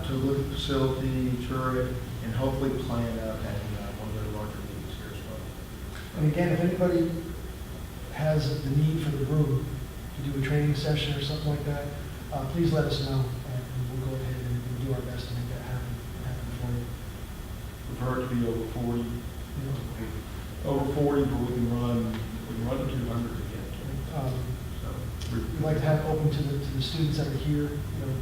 [SPEAKER 7] to look at the facility, tour it, and hopefully plan out having one of their larger meetings here as well.
[SPEAKER 1] And again, if anybody has the need for the room to do a training session or something like that, please let us know, and we'll go ahead and do our best to make that happen for you.
[SPEAKER 7] Prefer it to be over 40.
[SPEAKER 1] You know,
[SPEAKER 7] Over 40, but we can run to 200 again. So
[SPEAKER 1] we'd like to have it open to the students that are here, you know,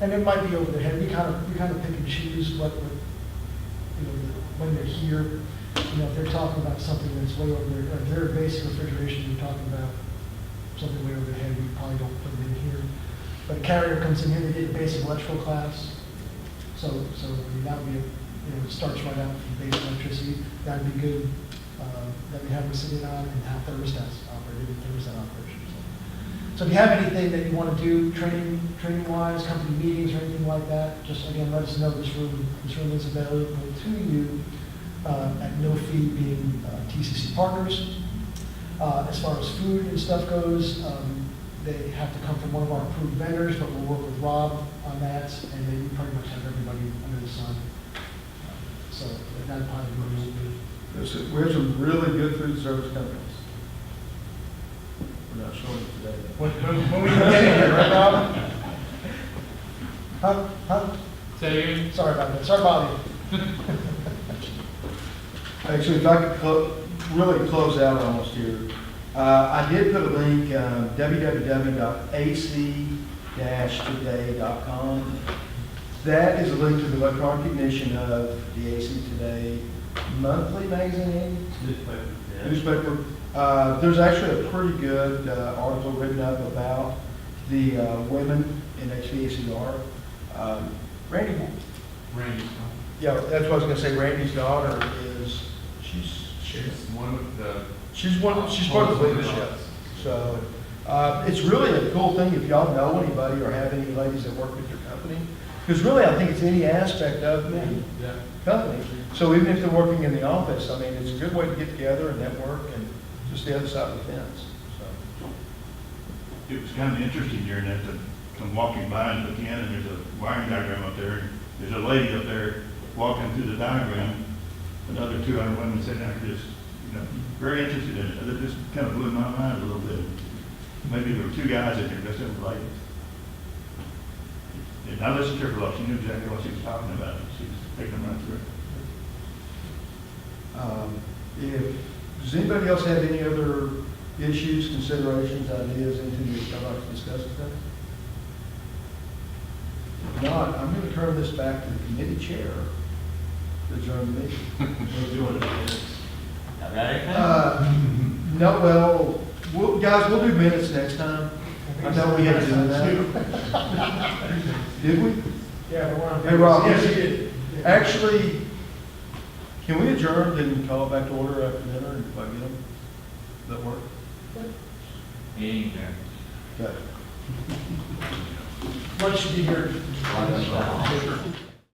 [SPEAKER 1] and it might be over their head. We kind of pick and choose what you know, when they're here. You know, if they're talking about something that's way over their, if they're basic refrigeration, you're talking about something way over their head, we probably don't put them in here. But a carrier comes in here, they get a basic electrical class. So I mean, that would be, it starts right out from basic electricity. That'd be good, that we have them sitting on and have thermostats operated, thermostat operation. So if you have anything that you want to do, training-wise, company meetings or anything like that, just again, let us know. This room is available to you at no fee, being TCC partners. As far as food and stuff goes, they have to come from one of our approved vendors, but we'll work with Rob on that, and they pretty much have everybody under the sun. So that probably will be.
[SPEAKER 7] we have some really good food service companies. We're not showing it today.
[SPEAKER 1] When we get in here, right, Rob? Huh?
[SPEAKER 2] Say again?
[SPEAKER 1] Sorry about that. Sorry about you.
[SPEAKER 7] Actually, if I could really close out almost here. I did put a link, www.ac-today.com. That is a link to the electronic ignition of the AC Today monthly magazine, newspaper. There's actually a pretty good article written up about the women in HVACR. Randy. Yeah, that's what I was going to say. Randy's daughter is,
[SPEAKER 9] She's one of the.
[SPEAKER 7] she's part of the leadership. So it's really a cool thing if y'all know anybody or have any ladies that work with your company. Because really, I think it's any aspect of the company. So even if they're working in the office, I mean, it's a good way to get together and network and just the other side of the fence. So.
[SPEAKER 12] It was kind of interesting during that, I'm walking by and looking in, and there's a wiring diagram up there, and there's a lady up there walking through the diagram, another 200 women sitting there just, very interested in it. It just kind of blew my mind a little bit. Maybe there were two guys in there, just them ladies. And I listened to her for a lot. She knew exactly what she was talking about. She was taking them right through it.
[SPEAKER 7] Does anybody else have any other issues, considerations, ideas, anything you'd like to discuss today? If not, I'm going to turn this back to the committee chair to adjourn the meeting. No, guys, we'll do minutes next time. I know we had to do that. Did we?
[SPEAKER 1] Yeah, but we're on.
[SPEAKER 7] Hey, Rob.
[SPEAKER 1] Yes, you did.
[SPEAKER 7] Actually, can we adjourn and call it back to order after dinner and if I get them? Does that work?
[SPEAKER 3] Meeting there.
[SPEAKER 7] Okay.
[SPEAKER 1] What should be here?